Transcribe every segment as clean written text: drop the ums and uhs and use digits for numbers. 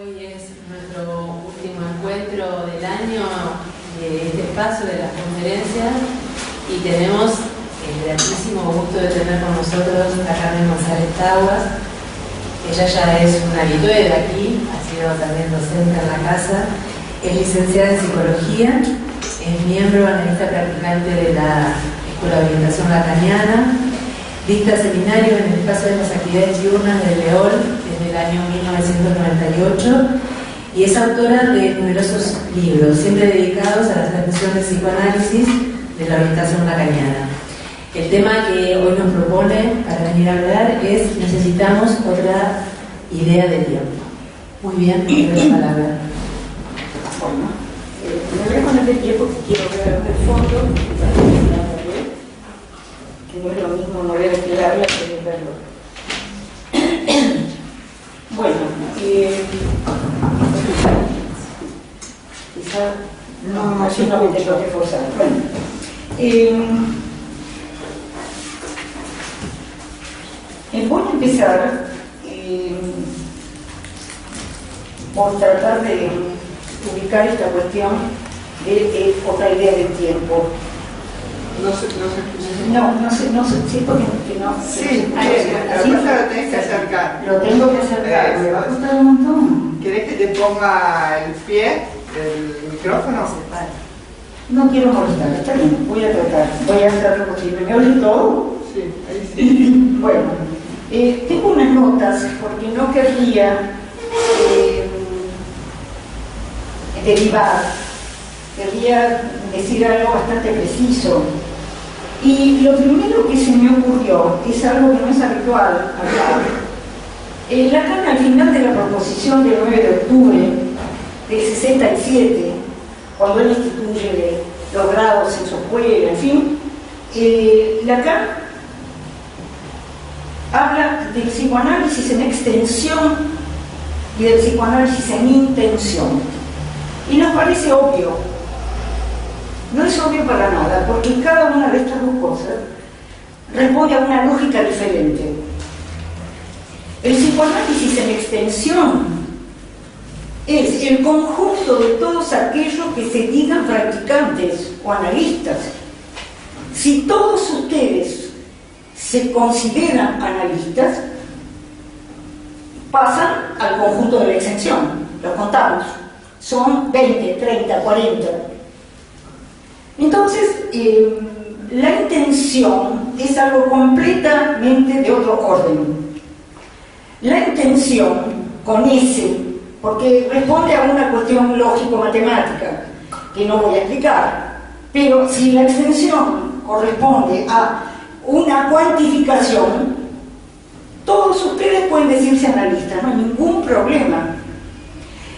Hoy es nuestro último encuentro del año de este espacio de las conferencias y tenemos el gratísimo gusto de tener con nosotros a Carmen González Taguas. Ella ya es una habitué de aquí, ha sido también docente en la casa, es licenciada en Psicología, es miembro analista practicante de la Escuela de Orientación Lacaniana, dicta seminario en el espacio de las actividades diurnas del LEOL desde el año 1998 y es autora de numerosos libros, siempre dedicados a la transmisión del psicoanálisis de la orientación lacaniana. El tema que hoy nos propone para venir a hablar es necesitamos otra idea de tiempo. Muy bien, la palabra. Bueno, me voy a poner de pie porque quiero ver el fondo, que no es lo mismo no ver el habla que verlo. Bueno, quizá no, así no me tengo que forzar. Bueno, voy a empezar por tratar de ubicar esta cuestión de otra idea del tiempo. No sé, sí, porque no. Sí, así lo tenés que acercar. Lo tengo que acercar, me va a costar un montón. ¿Querés que te ponga el pie del micrófono? No quiero molestar, está bien, voy a tratar, voy a hacer lo posible. ¿Me oye todo? Sí, ahí sí. Bueno, tengo unas notas porque no querría derivar, querría decir algo bastante preciso. Y lo primero que se me ocurrió, que es algo que no es habitual hablar, Lacan al final de la proposición del 9 de octubre del 67, cuando él instituye los grados en su escuela, en fin, Lacan habla del psicoanálisis en extensión y del psicoanálisis en intención. Y nos parece obvio. No es obvio para nada, porque cada una de estas dos cosas responde a una lógica diferente. El psicoanálisis en extensión es el conjunto de todos aquellos que se digan practicantes o analistas. Si todos ustedes se consideran analistas, pasan al conjunto de la extensión. Los contamos. Son 20, 30, 40. Entonces, la intención es algo completamente de otro orden. La intención, con S, porque responde a una cuestión lógico-matemática, que no voy a explicar, pero si la extensión corresponde a una cuantificación, todos ustedes pueden decirse analistas, no hay ningún problema.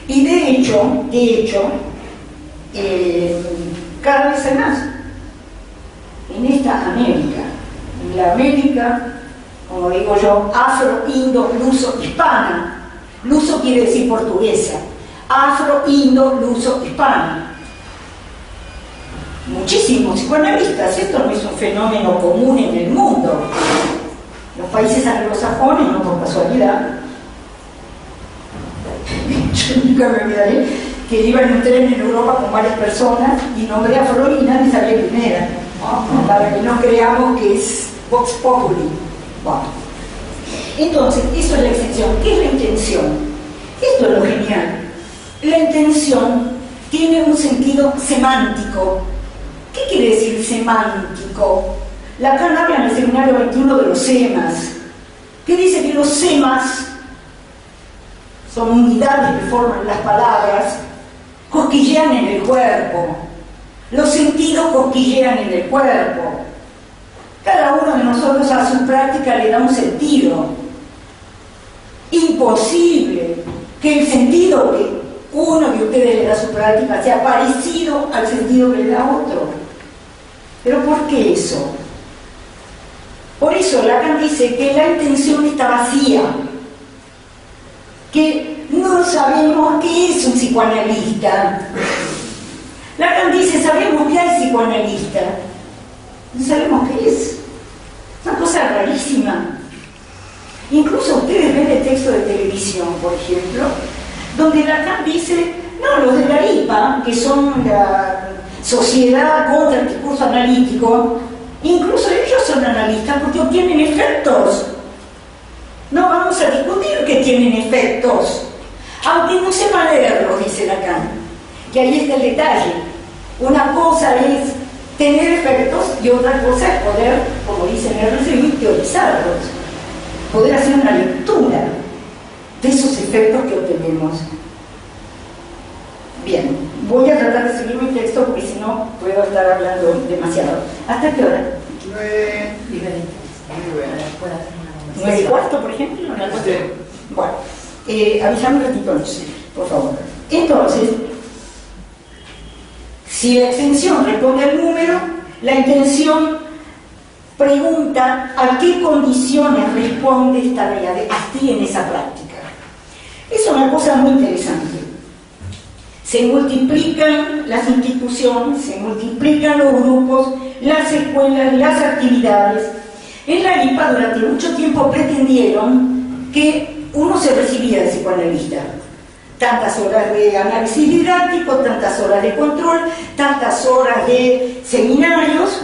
Y de hecho, cada vez hay más en esta América, en la América, como digo yo, afro, indo, luso, hispana. Luso quiere decir portuguesa. Afro, indo, luso, hispana. Muchísimos psicoanalistas. Esto no es un fenómeno común en el mundo. Los países anglosajones, no por casualidad. Yo nunca me olvidaré que iba en un tren en Europa con varias personas y nombré a Florina y sabía quién era, ¿no? Para que no creamos que es Vox Populi. Bueno. Entonces, eso es la extensión. ¿Qué es la intención? Esto es lo genial. La intención tiene un sentido semántico. ¿Qué quiere decir semántico? Lacan habla en el seminario 21 de los semas, que dice que los semas son unidades que forman las palabras, cosquillean en el cuerpo, los sentidos cosquillean en el cuerpo. Cada uno de nosotros a su práctica le da un sentido. Imposible que el sentido que uno de ustedes le da a su práctica sea parecido al sentido que le da otro. ¿Pero por qué eso? Por eso Lacan dice que la intención está vacía, que no sabemos qué es un psicoanalista. Lacan dice, sabemos que hay psicoanalista, no sabemos qué es. Una cosa rarísima. Incluso ustedes ven el texto de televisión, por ejemplo, donde Lacan dice, no, los de la IPA, que son la Sociedad contra el Discurso Analítico, incluso ellos son analistas porque obtienen efectos. No vamos a discutir que tienen efectos, aunque no sepan leerlos, dice Lacan, que ahí está el detalle. Una cosa es tener efectos y otra cosa es poder, como dicen en el resumen, teorizarlos, poder hacer una lectura de esos efectos que obtenemos. Bien, voy a tratar de seguir mi texto porque si no puedo estar hablando demasiado. ¿Hasta qué hora? 9:15, por ejemplo. Sí. Bueno, avísame un ratito, por favor. Entonces, si la extensión responde al número, la intención pregunta a qué condiciones responde esta tarea de así en esa práctica. Es una cosa muy interesante. Se multiplican las instituciones, se multiplican los grupos, las escuelas, las actividades. En la IPA durante mucho tiempo pretendieron que uno se recibía de psicoanalista. Tantas horas de análisis didáctico, tantas horas de control, tantas horas de seminarios,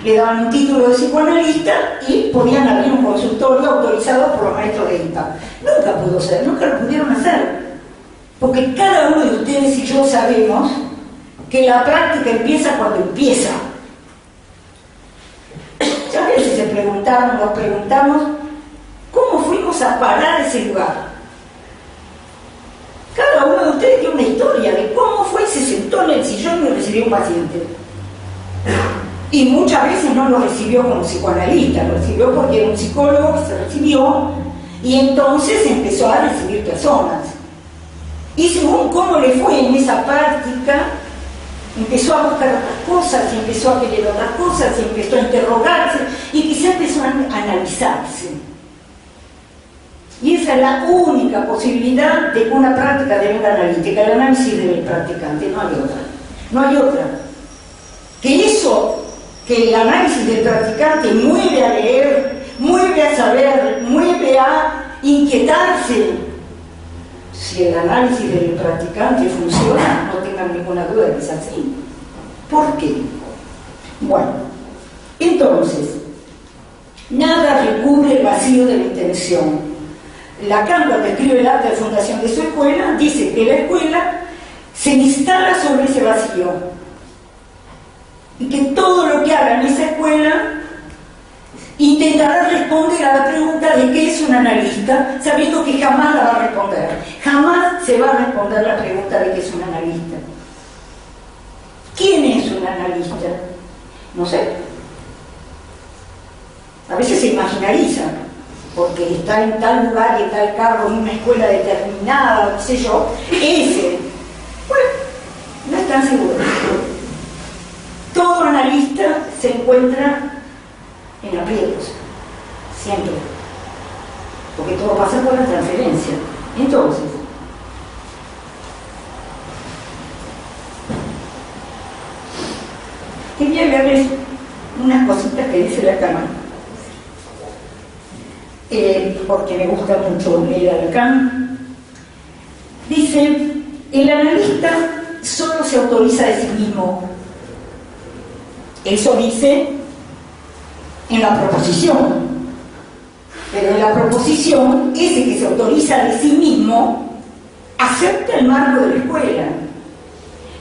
le daban un título de psicoanalista y podían abrir un consultorio autorizado por los maestros de IPA. Nunca pudo ser, nunca lo pudieron hacer. Porque cada uno de ustedes y yo sabemos que la práctica empieza cuando empieza. Ya veces nos preguntamos, ¿cómo fuimos a parar ese lugar? Cada uno de ustedes tiene una historia de cómo fue y se sentó en el sillón y recibió un paciente. Y muchas veces no lo recibió como psicoanalista, lo recibió porque era un psicólogo que se recibió y entonces empezó a recibir personas. Y según cómo le fue en esa práctica, empezó a buscar otras cosas, y empezó a querer otras cosas, y empezó a interrogarse, y quizá empezó a analizarse. Y esa es la única posibilidad de que una práctica devenga analítica, el análisis del practicante, no hay otra. No hay otra. Que el análisis del practicante mueve a leer, mueve a saber, mueve a inquietarse. Si el análisis del practicante funciona, no tengan ninguna duda de que es así. ¿Por qué? Bueno, entonces, nada recubre el vacío de la intención. Lacan, cuando escribe el acta de fundación de su escuela, dice que la escuela se instala sobre ese vacío y que todo lo que haga en esa escuela intentará responder a la pregunta de qué es un analista, sabiendo que jamás la va a responder. Jamás se va a responder la pregunta de qué es un analista. ¿Quién es un analista? No sé. A veces se imaginariza, porque está en tal lugar y en tal cargo, en una escuela determinada, qué sé yo, ese. Bueno, no es tan seguro. Todo analista se encuentra en aprietos, siempre, porque todo pasa por la transferencia. Entonces, quería verles unas cositas que dice Lacan, porque me gusta mucho leer a Lacan. Dice, el analista solo se autoriza de sí mismo. Eso dice en la proposición, pero en la proposición ese que se autoriza de sí mismo acepta el marco de la escuela,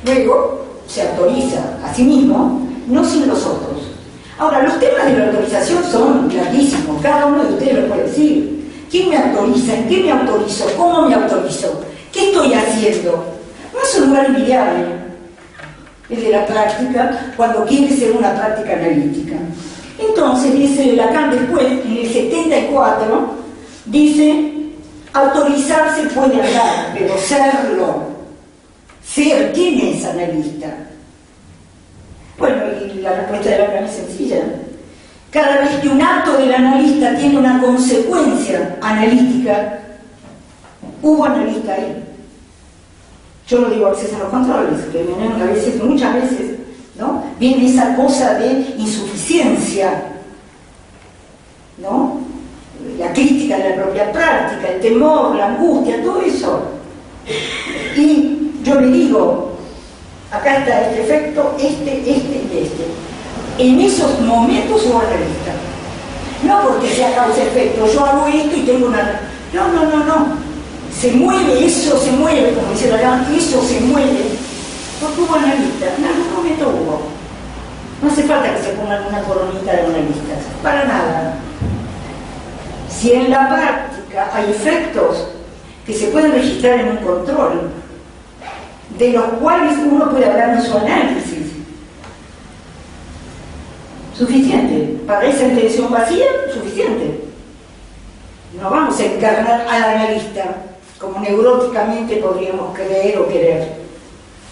luego se autoriza a sí mismo, no sin los otros. Ahora, los temas de la autorización son larguísimos, cada uno de ustedes lo puede decir. ¿Quién me autoriza? ¿En qué me autorizo? ¿Cómo me autorizo? ¿Qué estoy haciendo? No es un lugar envidiable el de la práctica cuando quiere ser una práctica analítica. Entonces, dice Lacan después, en el 74, dice, autorizarse puede hablar, pero serlo, ser, ¿quién es analista? Bueno, y la respuesta de Lacan es sencilla. Cada vez que un acto del analista tiene una consecuencia analítica, hubo analista ahí. Yo no digo acceso a los controles, que vienen a veces, muchas veces, ¿no? Viene esa cosa de insuficiencia, ¿no? La crítica de la propia práctica, el temor, la angustia, todo eso. Y yo le digo, acá está este efecto, este y este. En esos momentos hubo analista. No porque sea causa-efecto, yo hago esto y tengo una... No. Se mueve, eso se mueve, como dice la Gama, eso se mueve. Porque hubo analista, en algún momento hubo. No hace falta que se pongan una coronita de analistas, para nada. Si en la práctica hay efectos que se pueden registrar en un control, de los cuales uno puede hablar en su análisis, suficiente. Para esa intención vacía, suficiente. No vamos a encarnar al analista como neuróticamente podríamos creer o querer.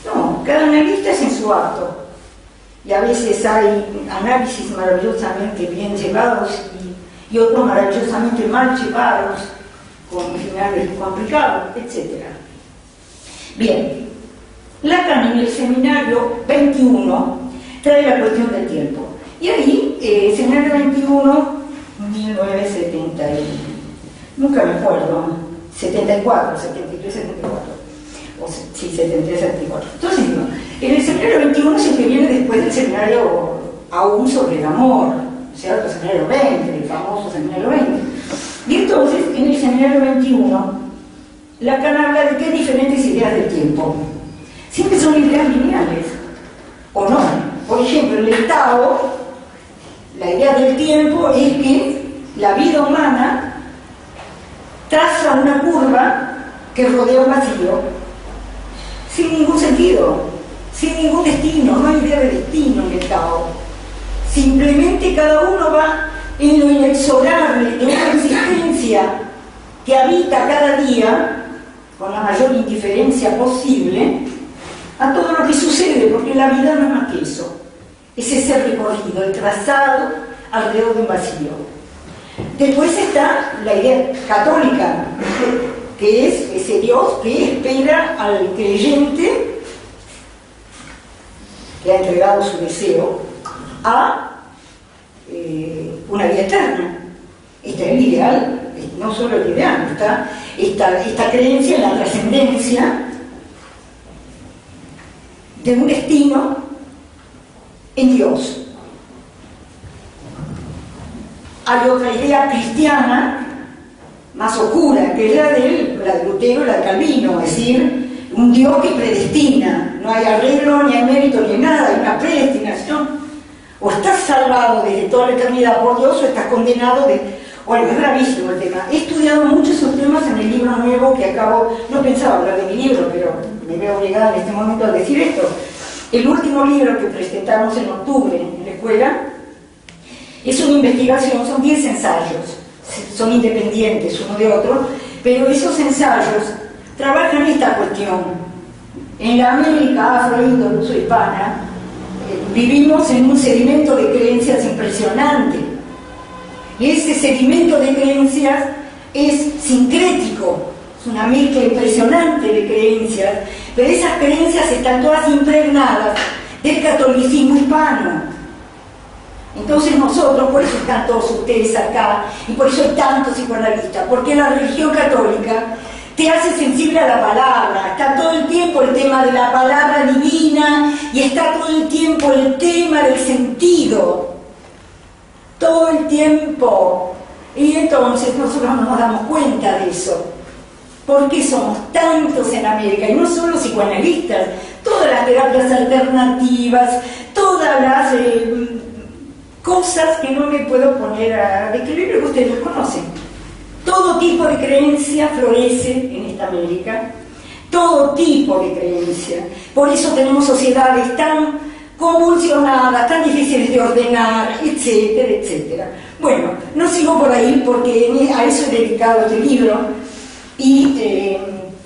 No, cada analista es en su acto. Y a veces hay análisis maravillosamente bien llevados y otros maravillosamente mal llevados, con finales complicados, etc. Bien, Lacan en el seminario 21 trae la cuestión del tiempo. Y ahí, seminario 21, 1970, nunca me acuerdo, 74, 73, 74, o sí, 73, 74. Entonces, en el seminario 21 es el que viene después del seminario aún sobre el amor, ¿cierto? El seminario 20, el famoso seminario 20. Y entonces, en el seminario 21, Lacan habla de que hay diferentes ideas del tiempo. Siempre son ideas lineales, ¿o no? Por ejemplo, en el Tao, la idea del tiempo es que la vida humana traza una curva que rodea un vacío, sin ningún sentido, sin ningún destino, no hay idea de destino en el Tao. Simplemente cada uno va en lo inexorable de una existencia que habita cada día, con la mayor indiferencia posible, a todo lo que sucede, porque la vida no es más que eso. Es ese recorrido, el trazado alrededor de un vacío. Después está la idea católica, que es ese Dios que espera al creyente que ha entregado su deseo a una vida eterna. Este es el ideal, no solo el ideal, está esta creencia en la trascendencia de un destino en Dios. Hay otra idea cristiana más oscura, que es la de Lutero y la de Calvino, es decir, un Dios que predestina, no hay arreglo, ni hay mérito, ni nada, hay una predestinación. O estás salvado desde toda la eternidad por Dios, o estás condenado Bueno, es gravísimo el tema. He estudiado mucho esos temas en el libro nuevo que acabo, no pensaba hablar de mi libro, pero me veo obligada en este momento a decir esto. El último libro que presentamos en octubre en la escuela es una investigación, son 10 ensayos, son independientes uno de otro, pero esos ensayos trabajan esta cuestión. En la América afro-indo-luso-hispana vivimos en un sedimento de creencias impresionante. Y ese sedimento de creencias es sincrético, es una mezcla impresionante de creencias, pero esas creencias están todas impregnadas del catolicismo hispano. Entonces nosotros, por eso están todos ustedes acá, y por eso hay tantos psicoanalistas, porque la religión católica te hace sensible a la palabra, está todo el tiempo el tema de la palabra divina, y está todo el tiempo el tema del sentido. Todo el tiempo. Y entonces nosotros no nos damos cuenta de eso. ¿Por qué somos tantos en América? Y no solo psicoanalistas, todas las terapias alternativas, todas las cosas que no me puedo poner a describir, que ustedes conocen. Todo tipo de creencia florece en esta América, todo tipo de creencia. Por eso tenemos sociedades tan convulsionadas, tan difíciles de ordenar, etcétera, etcétera. Bueno, no sigo por ahí porque a eso he dedicado este libro y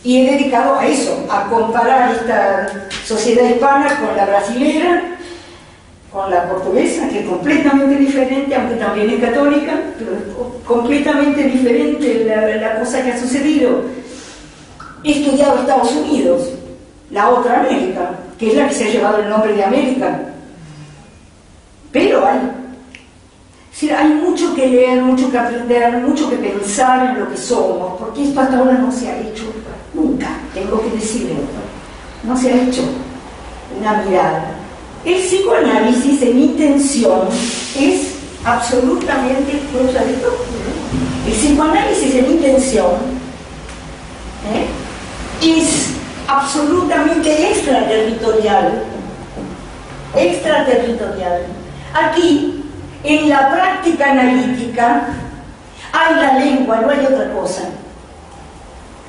he dedicado a eso, a comparar esta sociedad hispana con la brasilera, con la portuguesa, que es completamente diferente, aunque también es católica, pero es completamente diferente la cosa que ha sucedido. He estudiado Estados Unidos, la otra América, que es la que se ha llevado el nombre de América. Pero hay mucho que leer, mucho que aprender, mucho que pensar en lo que somos, porque esto hasta ahora no se ha hecho nunca, en tengo que decirlo, no se ha hecho una mirada. El psicoanálisis en intención es absolutamente, ¿puedo usar esto? El psicoanálisis en intención es absolutamente extraterritorial. Extraterritorial. Aquí, en la práctica analítica, hay la lengua, no hay otra cosa.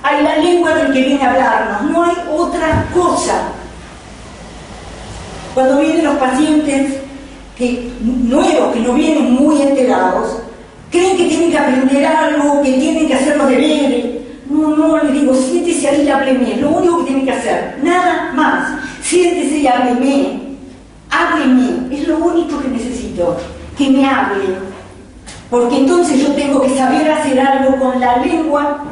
Hay la lengua del que viene a hablarnos, no hay otra cosa. Cuando vienen los pacientes nuevos, que no vienen muy enterados, creen que tienen que aprender algo, que tienen que hacer los deberes. No, les digo, siéntese ahí y hábleme, es lo único que tienen que hacer, nada más. Siéntese y hábleme, es lo único que necesito, que me hable. Porque entonces yo tengo que saber hacer algo con la lengua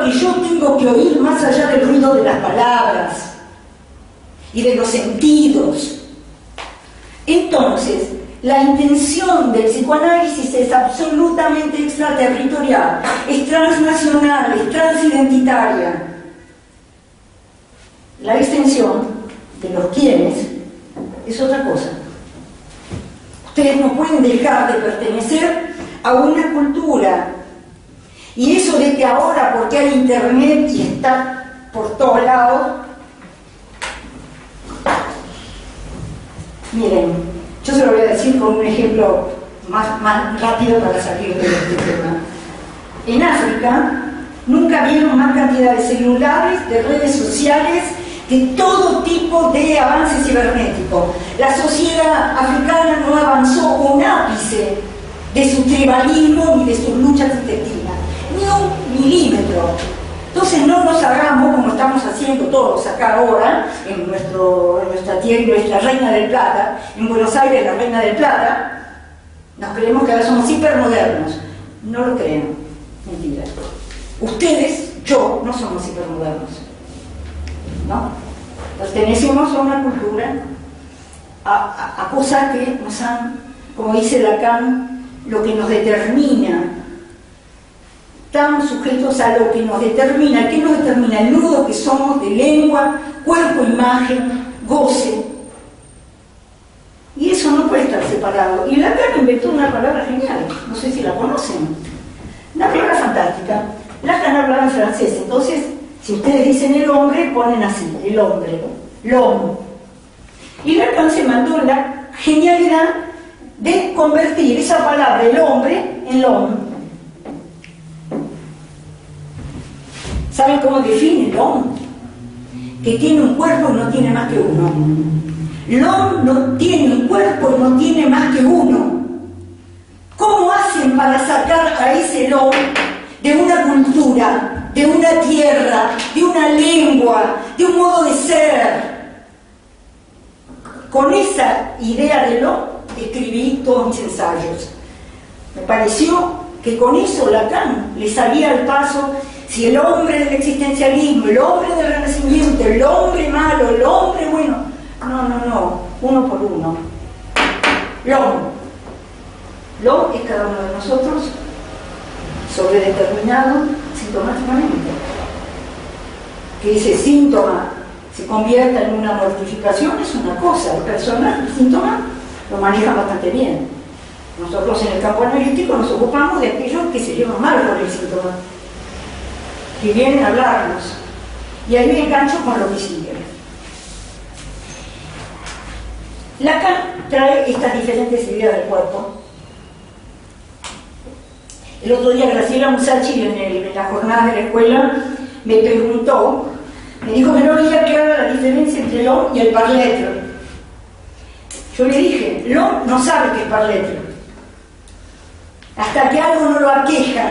que yo tengo que oír más allá del ruido de las palabras y de los sentidos. Entonces, la intención del psicoanálisis es absolutamente extraterritorial, es transnacional, es transidentitaria. La extensión de los quienes es otra cosa. Ustedes no pueden dejar de pertenecer a una cultura. Y eso de que ahora, porque hay internet y está por todos lados, miren, yo se lo voy a decir con un ejemplo más rápido para salir de este tema. En África nunca vieron más cantidad de celulares, de redes sociales, de todo tipo de avance cibernético. La sociedad africana no avanzó un ápice de su tribalismo ni de sus luchas intestinas, ni un milímetro. Entonces no nos hagamos como estamos haciendo todos acá ahora, en nuestra tierra, nuestra Reina del Plata, en Buenos Aires, la Reina del Plata, nos creemos que ahora somos hipermodernos. No lo crean, mentira. Ustedes, yo, no somos hipermodernos, ¿no? Pertenecemos a una cultura, a cosas que nos han, como dice Lacan, lo que nos determina. Estamos sujetos a lo que nos determina. ¿Qué nos determina? El nudo que somos de lengua, cuerpo, imagen, goce. Y eso no puede estar separado. Y Lacan inventó una palabra genial, no sé si la conocen, una palabra fantástica. Lacan hablaba en francés, entonces si ustedes dicen el hombre, ponen así, el hombre, l'homme. Y Lacan se mandó la genialidad de convertir esa palabra, el hombre, en l'homme. ¿Saben cómo define l'homme? Que tiene un cuerpo y no tiene más que uno. L'homme no tiene un cuerpo y no tiene más que uno. ¿Cómo hacen para sacar a ese l'homme de una cultura, de una tierra, de una lengua, de un modo de ser? Con esa idea de l'homme escribí todos mis ensayos. Me pareció que con eso Lacan le salía al paso. Si el hombre del existencialismo, el hombre del renacimiento, el hombre malo, el hombre bueno, no, uno por uno. L'homme es cada uno de nosotros, sobredeterminado sintomáticamente. Que ese síntoma se convierta en una mortificación es una cosa, el personaje, el síntoma lo maneja bastante bien. Nosotros en el campo analítico nos ocupamos de aquellos que se llevan mal por el síntoma, que vienen a hablarnos. Y ahí me engancho con lo que sigue. Lacan trae estas diferentes ideas del cuerpo. El otro día Graciela Musachi en la jornada de la escuela me preguntó, me dijo que no veía clara la diferencia entre l'homme y el parletre. Yo le dije, l'homme no sabe qué es parletre. Hasta que algo no lo aqueja,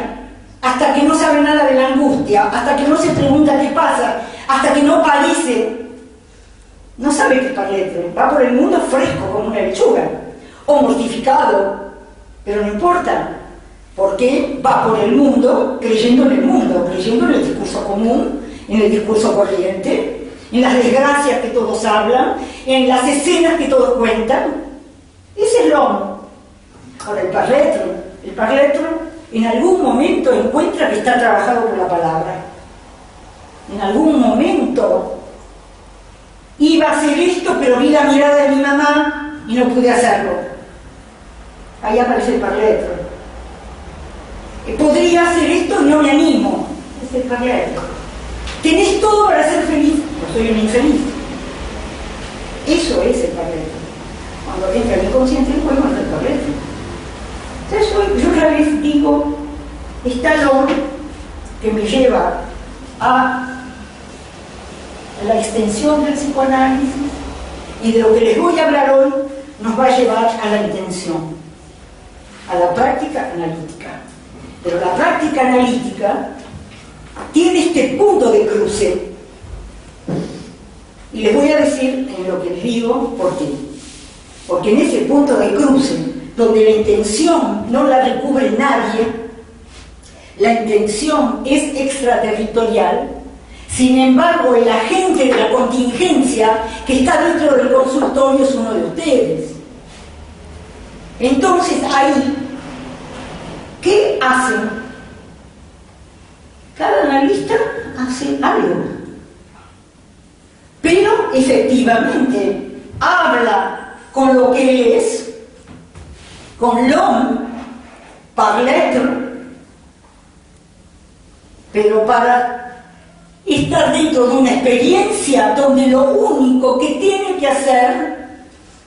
hasta que no sabe nada de la angustia, hasta que no se pregunta qué pasa, hasta que no padece, no sabe qué es parletre. Va por el mundo fresco como una lechuga, o mortificado, pero no importa, porque va por el mundo creyendo en el mundo, creyendo en el discurso común, en el discurso corriente, en las desgracias que todos hablan, en las escenas que todos cuentan. Ese es l'homme. Ahora el parletre en algún momento encuentra que está trabajado por la palabra. en algún momento iba a hacer esto, pero vi la mirada de mi mamá y no pude hacerlo. Ahí aparece el parletro. Podría hacer esto y no me animo. Es el parletro. Tenés todo para ser feliz. No soy un infeliz. Eso es el parletro. Cuando entra el inconsciente en juego, entra el parletro. Entonces yo otra vez digo, está lo que me lleva a la extensión del psicoanálisis, y de lo que les voy a hablar hoy nos va a llevar a la intención, a la práctica analítica. Pero la práctica analítica tiene este punto de cruce, y les voy a decir en lo que les digo por qué. Porque en ese punto de cruce, donde la intención no la recubre nadie, la intención es extraterritorial. Sin embargo, el agente de la contingencia que está dentro del consultorio es uno de ustedes. Entonces, ahí, ¿qué hacen? Cada analista hace algo. Pero, efectivamente, habla con lo que él es, con l'homme, par l'être, pero para estar dentro de una experiencia donde lo único que tiene que hacer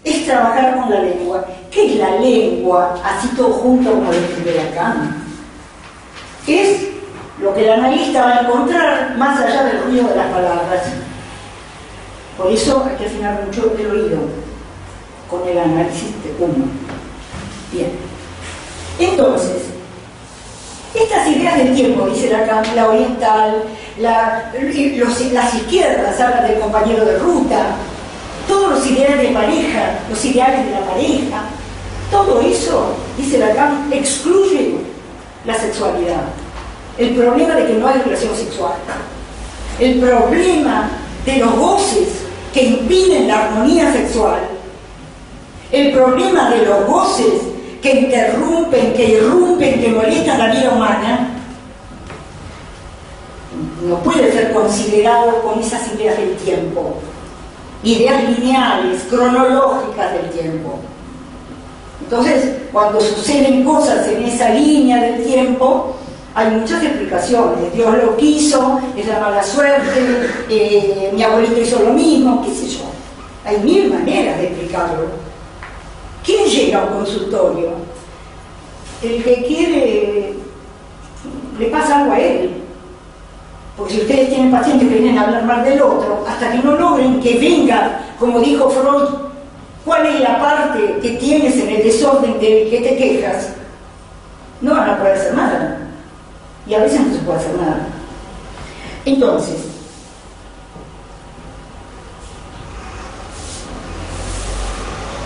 es trabajar con la lengua. ¿Qué es la lengua? Así todo junto como lo escribe Lacan. Es lo que el analista va a encontrar más allá del ruido de las palabras. Por eso hay que afinar mucho el oído con el análisis de uno. Bien. Entonces, estas ideas del tiempo, dice Lacan, la oriental, las izquierdas hablan del compañero de ruta, todos los ideales de pareja, los ideales de la pareja, todo eso, dice Lacan, excluye la sexualidad. El problema de que no hay relación sexual, el problema de los goces que impiden la armonía sexual, el problema de los goces que interrumpen, que irrumpen, que molestan la vida humana, no puede ser considerado con esas ideas del tiempo, ideas lineales, cronológicas del tiempo. Entonces, cuando suceden cosas en esa línea del tiempo, hay muchas explicaciones. Dios lo quiso, es la mala suerte, mi abuelito hizo lo mismo, qué sé yo. Hay mil maneras de explicarlo. ¿Quién llega a un consultorio? El que quiere, le pasa algo a él. Porque si ustedes tienen pacientes que vienen a hablar mal del otro, hasta que no logren que venga, como dijo Freud, ¿cuál es la parte que tienes en el desorden del que te quejas? No van a poder hacer nada. Y a veces no se puede hacer nada. Entonces,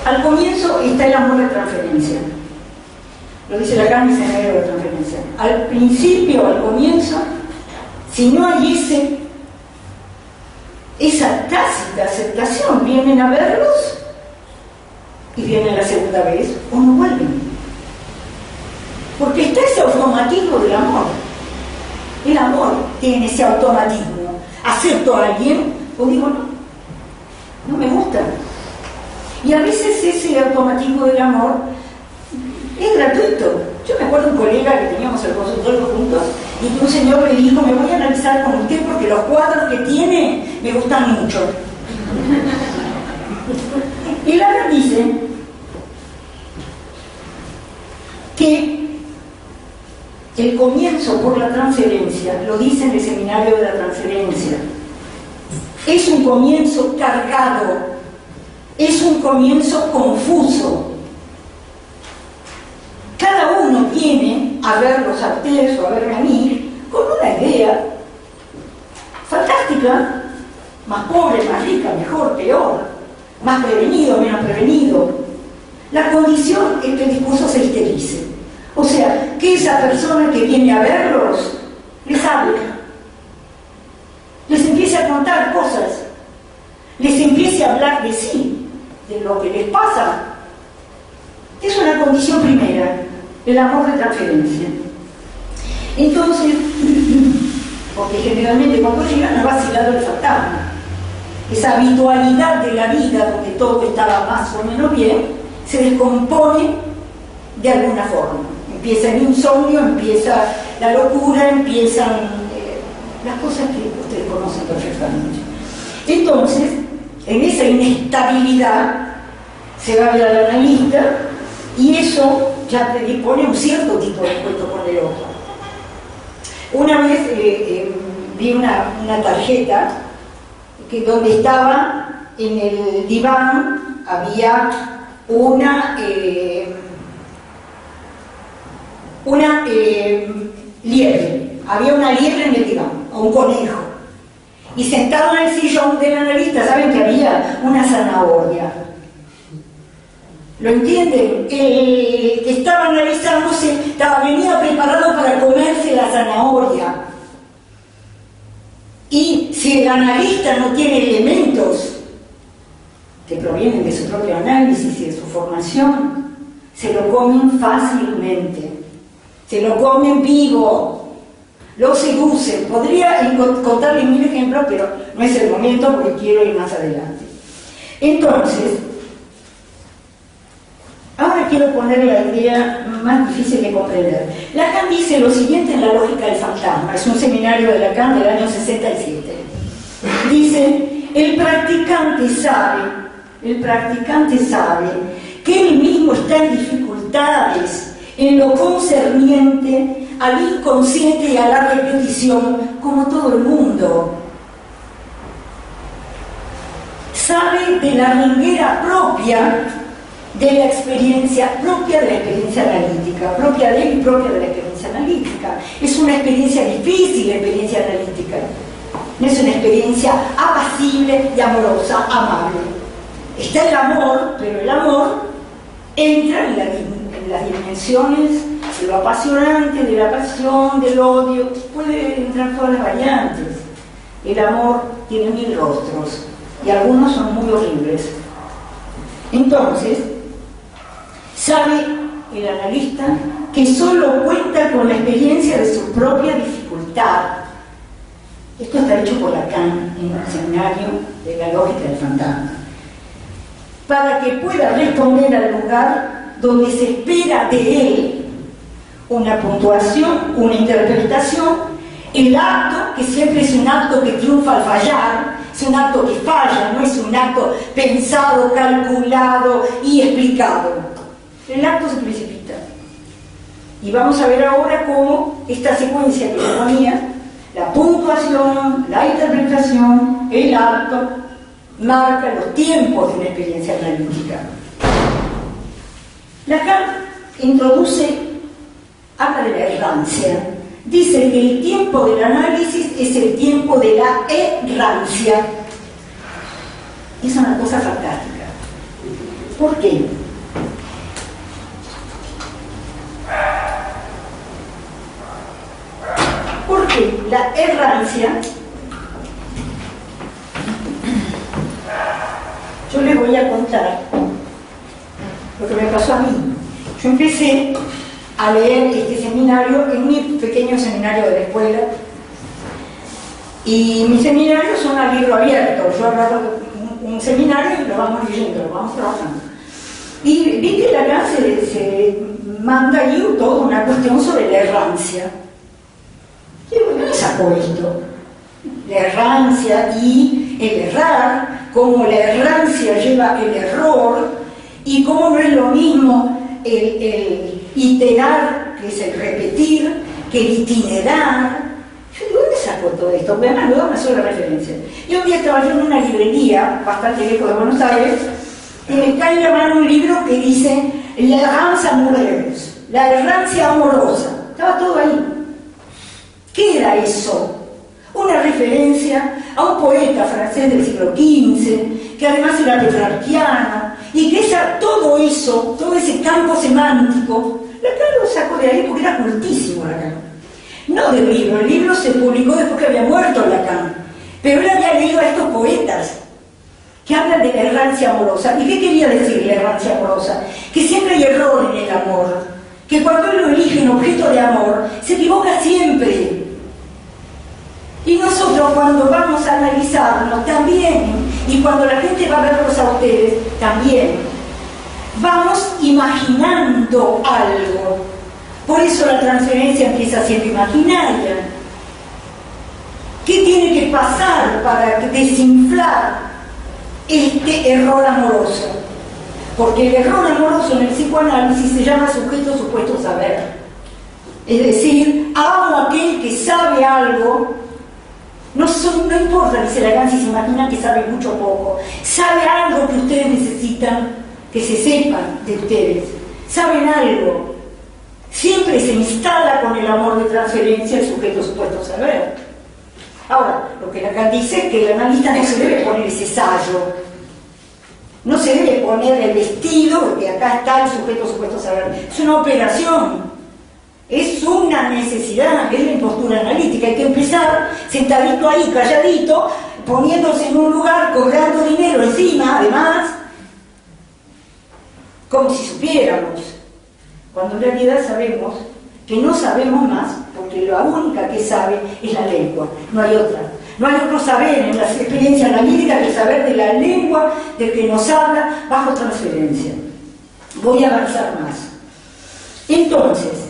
al comienzo está el amor de transferencia. Lo dice Lacan, el escenario de transferencia. Al principio, al comienzo, si no hay esa tácita aceptación, vienen a verlos y vienen la segunda vez o no vuelven. Porque está ese automatismo del amor. El amor tiene ese automatismo. Acepto a alguien o digo no me gusta. Y a veces ese automatismo del amor es gratuito. Yo me acuerdo de un colega que teníamos el consultorio juntos y que un señor me dijo, me voy a analizar con usted porque los cuadros que tiene me gustan mucho. Y Lacan dice que el comienzo por la transferencia, lo dice en el seminario de la transferencia, es un comienzo cargado, es un comienzo confuso. Cada uno viene a verlos a ustedes o a verme a mí con una idea fantástica, más pobre, más rica, mejor, peor, más prevenido, menos prevenido. La condición es que el discurso se esterilice. O sea, que esa persona que viene a verlos les hable, les empiece a contar cosas, les empiece a hablar de sí, de lo que les pasa. Es una condición primera, el amor de transferencia. Entonces, porque generalmente cuando llegan ha vacilado el fantasma. Esa habitualidad de la vida, donde todo estaba más o menos bien, se descompone de alguna forma. Empieza el insomnio, empieza la locura, empiezan las cosas que ustedes conocen perfectamente. Entonces, en esa inestabilidad se va a ver al analista y eso ya predispone un cierto tipo de encuentro con el otro. Una vez vi una tarjeta donde estaba en el diván, había una liebre, había una liebre en el diván, o un conejo, y sentado en el sillón del analista, ¿saben que había una zanahoria? ¿Lo entienden? El que estaba analizándose venía preparado para comerse la zanahoria. Y si el analista no tiene elementos que provienen de su propio análisis y de su formación, se lo comen fácilmente, se lo comen vivo, lo seducen. Podría contarles 1000 ejemplos, pero no es el momento porque quiero ir más adelante. Entonces, ahora quiero poner la idea más difícil de comprender. Lacan dice lo siguiente en La lógica del fantasma, es un seminario de Lacan del año 67. Dice, el practicante sabe que él mismo está en dificultades en lo concerniente al inconsciente y a la repetición, como todo el mundo. Sabe de la ringuera propia de la experiencia analítica, propia de él y propia de la experiencia analítica. Es una experiencia difícil, la experiencia analítica. No es una experiencia apacible y amorosa, amable. Está el amor, pero el amor entra en las dimensiones de lo apasionante, de la pasión, del odio. Puede entrar todas las variantes. El amor tiene 1000 rostros y algunos son muy horribles. Entonces, sabe el analista que solo cuenta con la experiencia de su propia dificultad. Esto está hecho por Lacan en el seminario de La lógica del fantasma. Para que pueda responder al lugar donde se espera de él una puntuación, una interpretación, el acto, que siempre es un acto que triunfa al fallar, es un acto que falla, no es un acto pensado, calculado y explicado. El acto se precipita. Y vamos a ver ahora cómo esta secuencia que yo ponía, la puntuación, la interpretación, el acto, marca los tiempos de una experiencia analítica. Lacan habla de la errancia. Dice que el tiempo del análisis es el tiempo de la errancia. Es una cosa fantástica. ¿Por qué? Porque la errancia, yo les voy a contar lo que me pasó a mí. Yo empecé a leer este seminario en mi pequeño seminario de la escuela, y mis seminarios son a libro abierto. Yo agarro un seminario y lo vamos leyendo, lo vamos trabajando. Y vi que Lacan se manda ahí toda una cuestión sobre la errancia. Y digo, ¿dónde sacó esto? La errancia y el errar, cómo la errancia lleva el error, y cómo no es lo mismo el iterar, que es el repetir, que el itinerar. Yo digo, ¿dónde sacó todo esto? Porque además no da una sola referencia. Y un día estaba yo en una librería bastante lejos de Buenos Aires, y me cae en la mano un libro que dice La errance amoureuse, la errancia amorosa. Estaba todo ahí. ¿Qué era eso? Una referencia a un poeta francés del siglo XV, que además era petrarquiano, y que todo eso, todo ese campo semántico, Lacan lo sacó de ahí porque era cultísimo Lacan. No del libro, el libro se publicó después que había muerto Lacan, pero él había leído a estos poetas que hablan de la errancia amorosa. ¿Y qué quería decir la errancia amorosa? Que siempre hay error en el amor, que cuando él lo elige en objeto de amor, se equivoca siempre. Y nosotros cuando vamos a analizarnos también, y cuando la gente va a verlos a ustedes también, vamos imaginando algo. Por eso la transferencia empieza siendo imaginaria. ¿Qué tiene que pasar para desinflar este error amoroso? Porque el error amoroso en el psicoanálisis se llama sujeto supuesto saber. Es decir, amo a aquel que sabe algo. No importa, dice Lacan, si se imagina que sabe mucho o poco. Sabe algo que ustedes necesitan que se sepan de ustedes. Saben algo. Siempre se instala con el amor de transferencia el sujeto supuesto saber. Ahora, lo que Lacan dice es que el analista no se debe poner ese sello. No se debe poner el vestido de acá está el sujeto supuesto saber. Es una operación. Es una necesidad, es la impostura analítica. Hay que empezar sentadito ahí, calladito, poniéndose en un lugar, cobrando dinero encima, además, como si supiéramos. Cuando en realidad sabemos que no sabemos más, porque la única que sabe es la lengua, no hay otra. No hay otro saber en las experiencias analíticas que el saber de la lengua del que nos habla bajo transferencia. Voy a avanzar más. Entonces,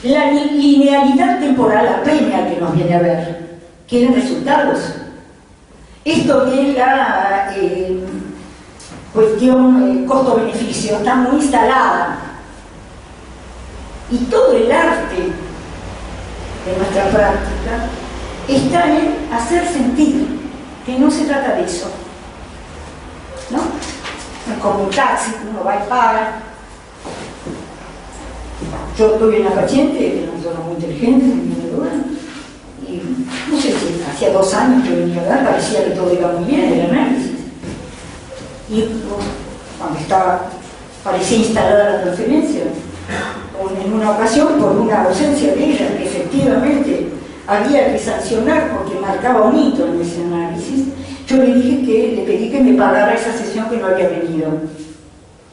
la linealidad temporal apremia que nos viene a ver. ¿Quieren resultados? Esto de la cuestión costo-beneficio está muy instalada. Y todo el arte de nuestra práctica está en hacer sentir que no se trata de eso. ¿No? Es como un taxi, uno va y paga. Yo tuve una paciente que era una persona muy inteligente, muy dura, y no sé si hacía 2 años que venía a ver, parecía que todo iba muy bien, el análisis. Y cuando parecía instalada la transferencia, en una ocasión, por una ausencia de ella, que efectivamente había que sancionar porque marcaba un hito en ese análisis, yo le pedí que me pagara esa sesión que no había venido.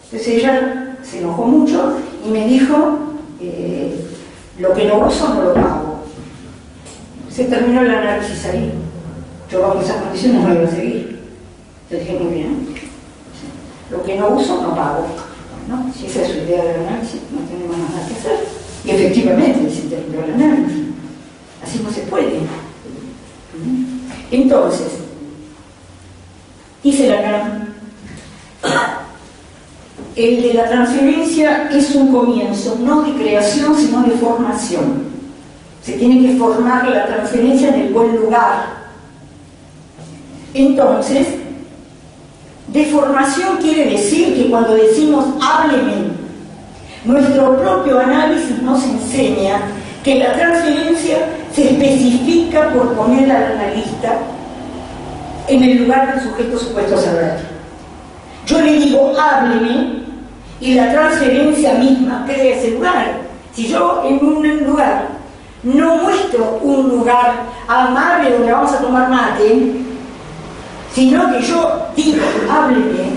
Entonces ella se enojó mucho y me dijo, lo que no uso no lo pago. Se terminó el análisis ahí. Yo bajo esas condiciones no iba a seguir. Le dije, muy bien, lo que no uso no pago. ¿No? Si esa es su idea del análisis, no tenemos nada que hacer. Y efectivamente se terminó el análisis. Así no se puede. Entonces, dice Lacan, el de la transferencia es un comienzo, no de creación, sino de formación. Se tiene que formar la transferencia en el buen lugar. Entonces, de formación quiere decir que cuando decimos hábleme, nuestro propio análisis nos enseña que la transferencia se especifica por poner al analista en el lugar del sujeto supuesto saber. Yo le digo hábleme y la transferencia misma crea ese lugar. Si yo en un lugar no muestro un lugar amable donde vamos a tomar mate, sino que yo digo, hábleme,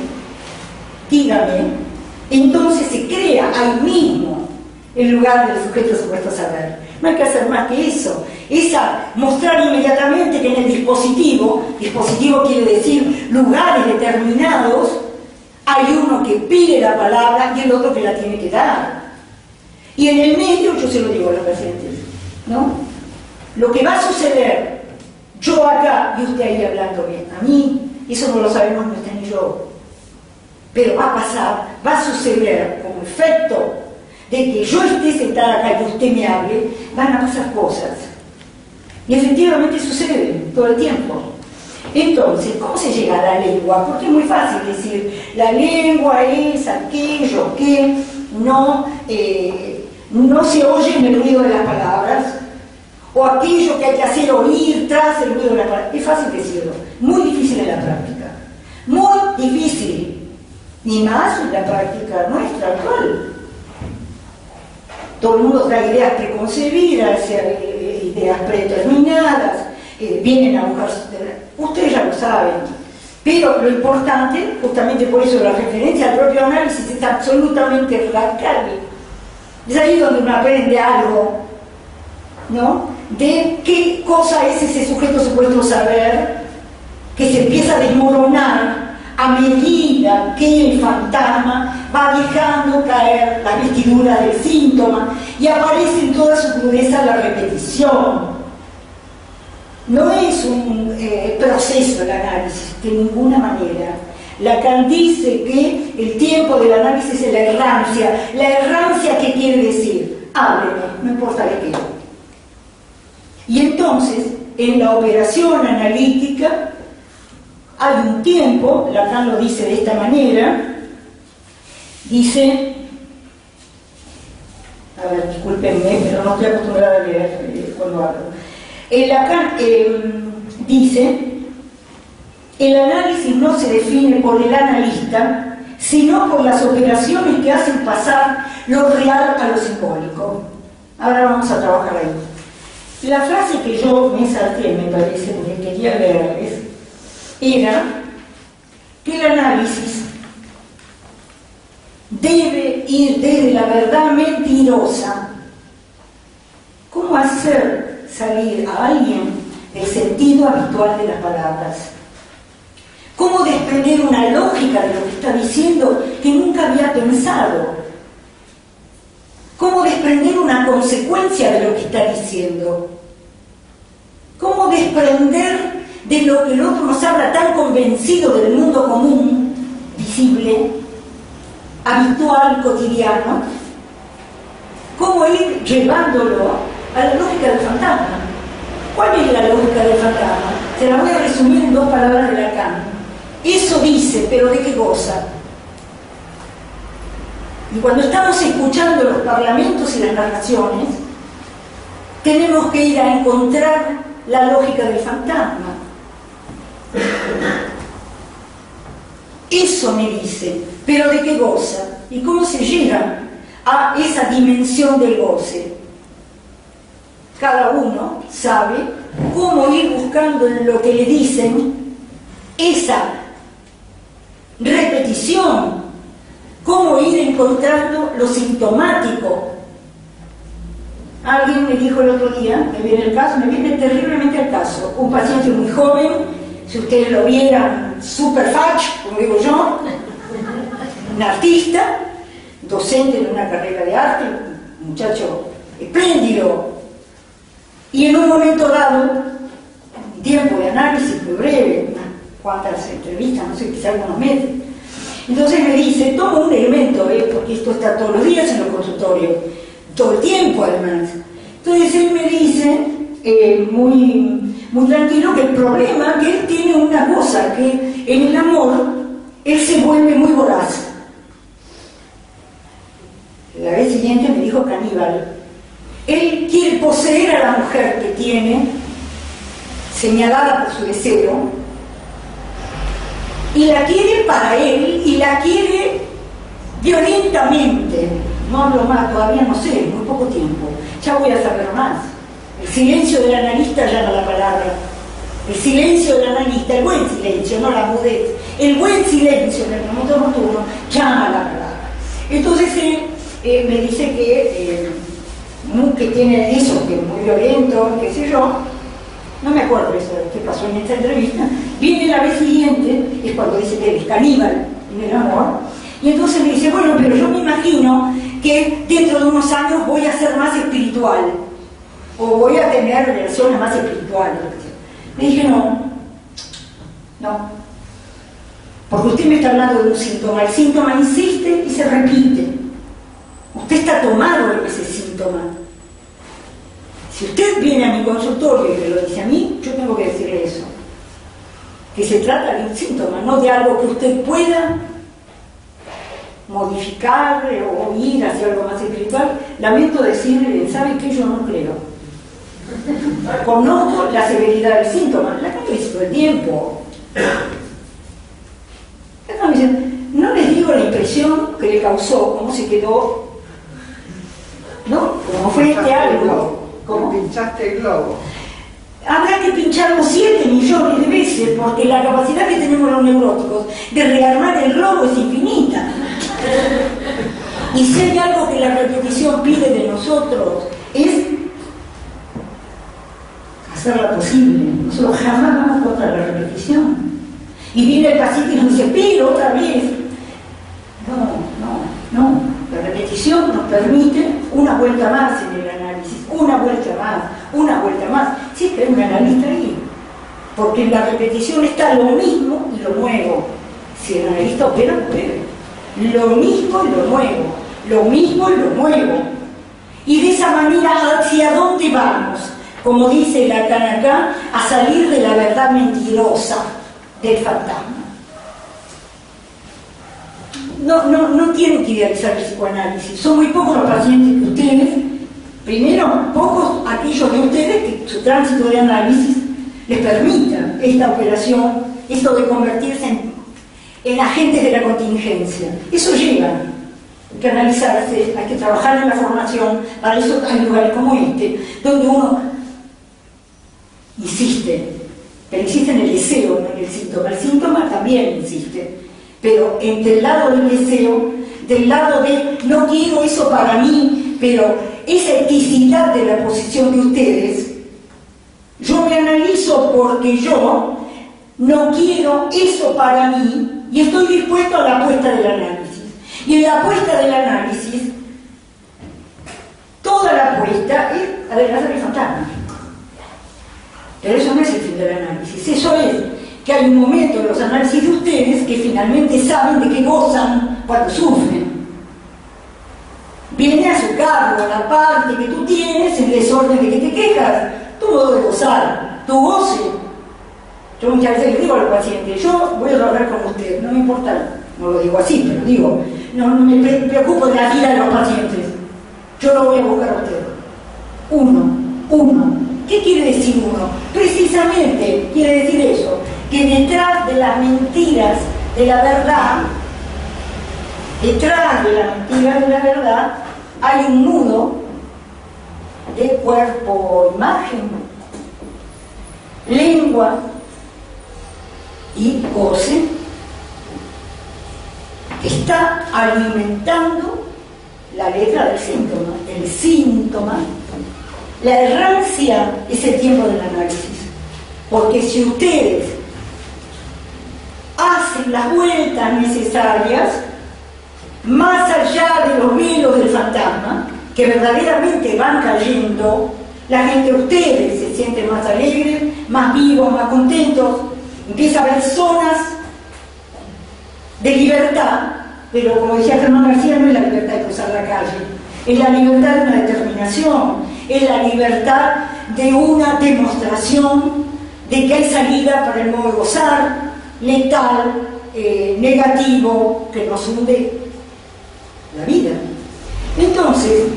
dígame, entonces se crea ahí mismo el lugar del sujeto supuesto saber. No hay que hacer más que eso. Es mostrar inmediatamente que en el dispositivo quiere decir lugares determinados, hay uno que pide la palabra y el otro que la tiene que dar. Y en el medio, yo se lo digo a los pacientes, ¿no? Lo que va a suceder, yo acá y usted ahí hablando bien, a mí, eso no lo sabemos ni usted ni yo, pero va a pasar, va a suceder como efecto de que yo esté sentada acá y usted me hable, van a pasar cosas. Y efectivamente sucede todo el tiempo. Entonces, ¿cómo se llega a la lengua? Porque es muy fácil decir, la lengua es aquello que no se oye en el ruido de las palabras, o aquello que hay que hacer oír tras el ruido de las palabras. Es fácil decirlo, muy difícil en la práctica. Muy difícil. Ni más en la práctica nuestra actual. Todo el mundo trae ideas preconcebidas, ideas predeterminadas, vienen a buscar. Ustedes ya lo saben. Pero lo importante, justamente por eso la referencia al propio análisis es absolutamente radical. Es ahí donde uno aprende algo, ¿no? De qué cosa es ese sujeto supuesto saber, que se empieza a desmoronar a medida que el fantasma va dejando caer la vestidura del síntoma y aparece en toda su crudeza la repetición. No es un proceso el análisis, de ninguna manera. Lacan dice que el tiempo del análisis es la errancia. ¿La errancia qué quiere decir? Ábreme, no importa de qué. Y entonces, en la operación analítica, hay un tiempo, Lacan lo dice de esta manera, dice, a ver, discúlpenme, pero no estoy acostumbrada a leer cuando hablo. Lacan dice, el análisis no se define por el analista, sino por las operaciones que hacen pasar lo real a lo simbólico. Ahora vamos a trabajar ahí. La frase que yo me salté, me parece, porque quería leerles, era que el análisis debe ir desde la verdad mentirosa. ¿Cómo hacer salir a alguien del sentido habitual de las palabras? ¿Cómo desprender una lógica de lo que está diciendo que nunca había pensado? ¿Cómo desprender una consecuencia de lo que está diciendo? ¿Cómo desprender de lo que el otro nos habla tan convencido del mundo común, visible, habitual, cotidiano? ¿Cómo ir llevándolo a la lógica del fantasma? ¿Cuál es la lógica del fantasma? Se la voy a resumir en 2 palabras de Lacan. Eso dice, pero ¿de qué goza? Y cuando estamos escuchando los parlamentos y las narraciones, tenemos que ir a encontrar la lógica del fantasma. Eso me dice, pero ¿de qué goza? ¿Y cómo se llega a esa dimensión del goce? Cada uno sabe cómo ir buscando en lo que le dicen esa repetición, cómo ir encontrando lo sintomático. Alguien me dijo el otro día, me viene terriblemente al caso, un paciente muy joven, si ustedes lo vieran, super fach, como digo yo, un artista, docente en una carrera de arte, un muchacho espléndido, y en un momento dado, un tiempo de análisis muy breve, unas cuantas entrevistas, no sé, quizá algunos meses, entonces me dice, toma un elemento, porque esto está todos los días en los consultorios, todo el tiempo además. Entonces él me dice, muy tranquilo, que el problema, que él tiene una cosa, que en el amor, él se vuelve muy voraz. La vez siguiente me dijo caníbal. Él quiere poseer a la mujer que tiene, señalada por su deseo, y la quiere para él, y la quiere violentamente. No hablo más, todavía no sé, muy poco tiempo. Ya voy a saber más. El silencio del analista llama la palabra. El silencio del analista, el buen silencio, no la mudez. El buen silencio en el momento nocturno llama la palabra. Entonces él me dice que tiene eso, que es muy violento, qué sé yo. No me acuerdo eso de qué pasó en esta entrevista. Viene la vez siguiente, es cuando dice que él es caníbal en el amor. Y entonces me dice, bueno, pero yo me imagino que dentro de unos años voy a ser más espiritual, o voy a tener relaciones más espirituales. Le dije, no, porque usted me está hablando de un síntoma. El síntoma insiste y se repite. Usted está tomado en ese síntoma. Si usted viene a mi consultorio y me lo dice a mí, yo tengo que decirle eso. Que se trata de un síntoma, no de algo que usted pueda modificar o ir hacia algo más espiritual. Lamento decirle, ¿sabe qué? Yo no creo. Conozco la severidad del síntoma, la que hizo el tiempo. No les digo la impresión que le causó, cómo se quedó, ¿no? Como fue este algo. ¿Cómo pinchaste el globo? habrá que pincharlo 7 millones de veces, porque la capacidad que tenemos los neuróticos de rearmar el globo es infinita. Y si hay algo que la repetición pide de nosotros, es hacerla posible. Nosotros jamás vamos contra la repetición. Y viene el paciente y nos dice, pero otra vez. No. La repetición nos permite una vuelta más en el análisis, una vuelta más. Siempre hay un analista ahí. Porque en la repetición está lo mismo y lo nuevo. Si el analista opera, puede. Lo mismo y lo nuevo. Lo mismo y lo nuevo. Y de esa manera, ¿hacia dónde vamos? Como dice Lacan acá, a salir de la verdad mentirosa del fantasma. No tienen que idealizar el psicoanálisis. Son muy pocos los pacientes que ustedes, primero, pocos aquellos de ustedes que su tránsito de análisis les permita esta operación, esto de convertirse en agentes de la contingencia. Eso llega. Hay que analizarse, hay que trabajar en la formación. Para eso hay lugares como este, donde uno insiste, pero insiste en el deseo, no en el síntoma. El síntoma también insiste, pero entre el lado del deseo, del lado de no quiero eso para mí, pero esa eticidad de la posición de ustedes, yo me analizo porque yo no quiero eso para mí y estoy dispuesto a la apuesta del análisis. Y en la apuesta del análisis, toda la apuesta es adelgazar el fantasma. Pero eso no es el fin del análisis, eso es que hay un momento en los análisis de ustedes que finalmente saben de qué gozan cuando sufren. Viene a su cargo la parte que tú tienes, el desorden de que te quejas, tu modo de gozar, tu goce. Yo muchas veces les digo a los pacientes, yo voy a trabajar con usted, no me importa, no lo digo así, pero digo, no me preocupo de la vida de los pacientes, yo lo voy a buscar a usted. Uno. ¿Qué quiere decir uno? Precisamente quiere decir eso, que detrás de las mentiras de la verdad, hay un nudo de cuerpo, imagen, lengua y goce que está alimentando la letra del síntoma. El síntoma, la errancia es el tiempo del análisis, porque si ustedes hacen las vueltas necesarias más allá de los velos del fantasma, que verdaderamente van cayendo, la gente de ustedes se siente más alegre, más vivos, más contentos, empieza a haber zonas de libertad, pero como decía Germán García, no es la libertad de cruzar la calle, es la libertad de una determinación, es la libertad de una demostración de que hay salida para el modo de gozar, letal, negativo, que nos hunde la vida. Entonces,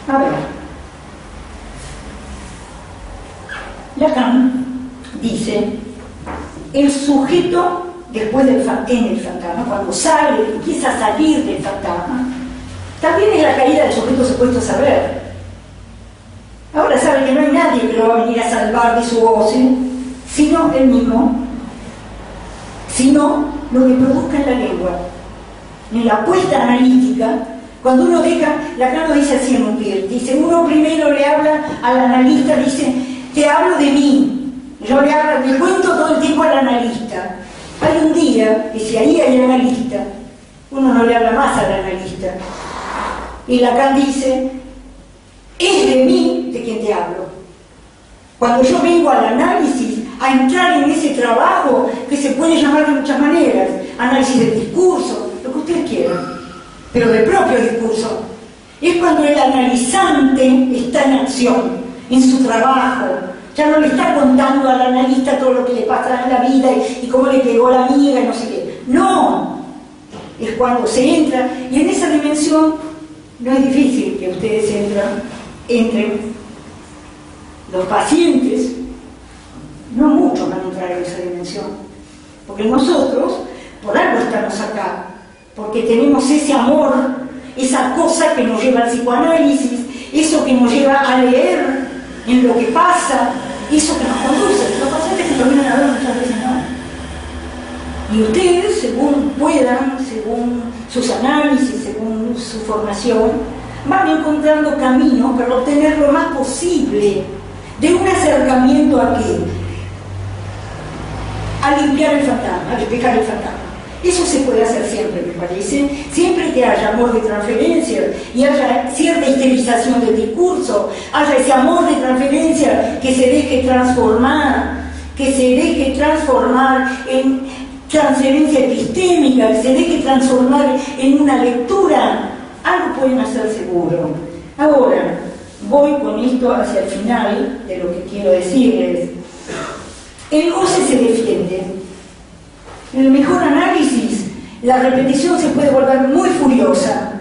a ver, Lacan dice, el sujeto después en el fantasma, cuando sale, empieza a salir del fantasma, también es la caída del sujeto supuesto a saber. Ahora sabe que no hay nadie que lo va a venir a salvar de su goce, sino él mismo, sino lo que produzca en la lengua. En la apuesta analítica, cuando uno deja, Lacan lo dice así en un pie, dice, uno primero le habla al analista, dice, te hablo de mí, yo le cuento todo el tiempo al analista. Hay un día que si ahí hay analista, uno no le habla más al analista. Y Lacan dice, es de mí de quien te hablo. Cuando yo vengo al análisis, a entrar en ese trabajo que se puede llamar de muchas maneras, análisis del discurso, lo que ustedes quieran, pero del propio discurso, es cuando el analizante está en acción, en su trabajo, ya no le está contando al analista todo lo que le pasa en la vida y cómo le pegó la amiga y no sé qué. No, es cuando se entra, y en esa dimensión no es difícil que ustedes entren. Los pacientes, no muchos van a entrar en esa dimensión, porque nosotros Por algo estamos acá, porque tenemos ese amor, esa cosa que nos lleva al psicoanálisis, eso que nos lleva a leer en lo que pasa, eso que nos conduce. Los pacientes que lo vienen a ver muchas veces no. Y ustedes, según puedan, según sus análisis, según su formación, van encontrando caminos para obtener lo más posible de un acercamiento a qué, a limpiar el fantasma, a despejar el fantasma. Eso se puede hacer siempre, me parece, siempre que haya amor de transferencia y haya cierta esterilización del discurso, haya ese amor de transferencia que se deje transformar en transferencia epistémica, que se deje transformar en una lectura. Algo pueden hacer seguro. Ahora, voy con esto hacia el final de lo que quiero decirles. El goce se defiende. En el mejor análisis, la repetición se puede volver muy furiosa.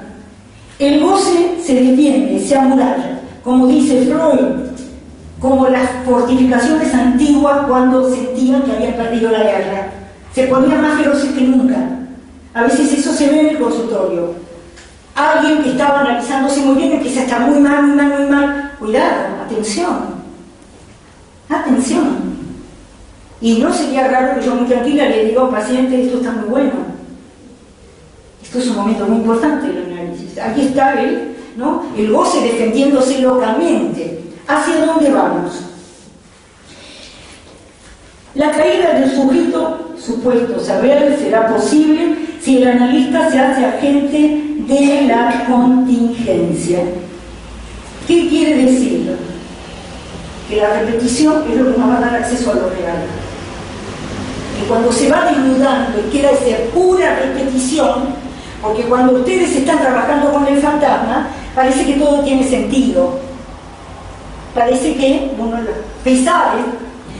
El goce se defiende, se amuralla, como dice Freud, como las fortificaciones antiguas cuando sentían que habían perdido la guerra. Se ponían más feroces que nunca. A veces eso se ve en el consultorio. Alguien que estaba analizándose muy bien empieza a estar muy mal, muy mal, muy mal. Cuidado, atención. Atención. Y no sería raro que yo muy tranquila le diga al paciente, esto está muy bueno. Esto es un momento muy importante del análisis. Aquí está él, ¿no? El goce defendiéndose locamente. ¿Hacia dónde vamos? La caída del sujeto supuesto saber será posible si el analista se hace agente de la contingencia. ¿Qué quiere decir? Que la repetición es lo que nos va a dar acceso a lo real. Que cuando se va desnudando y queda esa pura repetición, porque cuando ustedes están trabajando con el fantasma, parece que todo tiene sentido. Parece que los pesares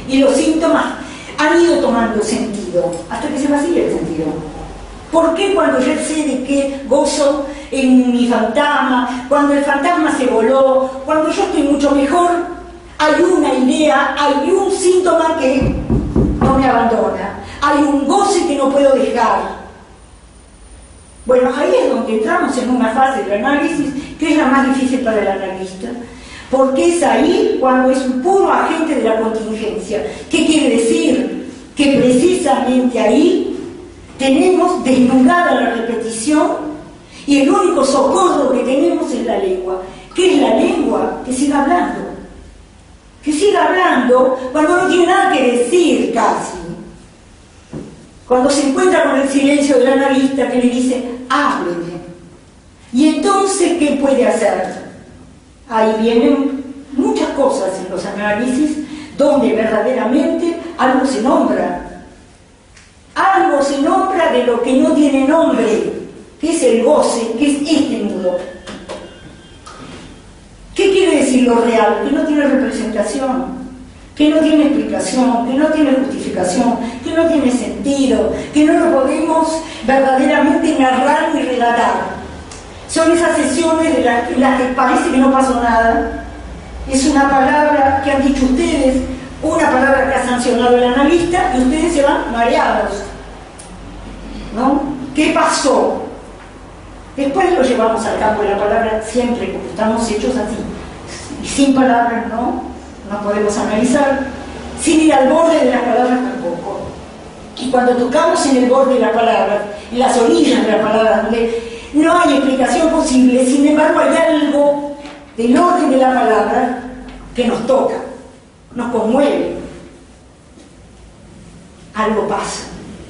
y los síntomas han ido tomando sentido, hasta que se vacía el sentido. ¿Por qué cuando yo sé de qué gozo en mi fantasma, cuando el fantasma se voló, cuando yo estoy mucho mejor, hay una idea, hay un síntoma que no me abandona, hay un goce que no puedo dejar? Bueno, ahí es donde entramos en una fase del análisis que es la más difícil para el analista, porque es ahí cuando es un puro agente de la contingencia. ¿Qué quiere decir? Que precisamente ahí tenemos desnudada la repetición y el único socorro que tenemos es la lengua. ¿Qué es la lengua? Que siga hablando. Que siga hablando cuando no tiene nada que decir casi. Cuando se encuentra con el silencio del analista que le dice, hábleme. Y entonces, ¿qué puede hacer? Ahí vienen muchas cosas en los análisis donde verdaderamente algo se nombra. Algo se nombra de lo que no tiene nombre, que es el goce, que es este nudo. ¿Qué quiere decir lo real? Que no tiene representación, que no tiene explicación, que no tiene justificación, que no tiene sentido, que no lo podemos verdaderamente narrar ni relatar. Son esas sesiones en las que parece que no pasó nada. Es una palabra que han dicho ustedes, una palabra que ha sancionado el analista y ustedes se van mareados, ¿no? ¿Qué pasó? Después lo llevamos al campo de la palabra siempre, porque estamos hechos así. Y sin palabras no podemos analizar, sin ir al borde de las palabras tampoco. Y cuando tocamos en el borde de la palabra, en las orillas de la palabra, donde no hay explicación posible, sin embargo hay algo del orden de la palabra que nos toca, nos conmueve. Algo pasa,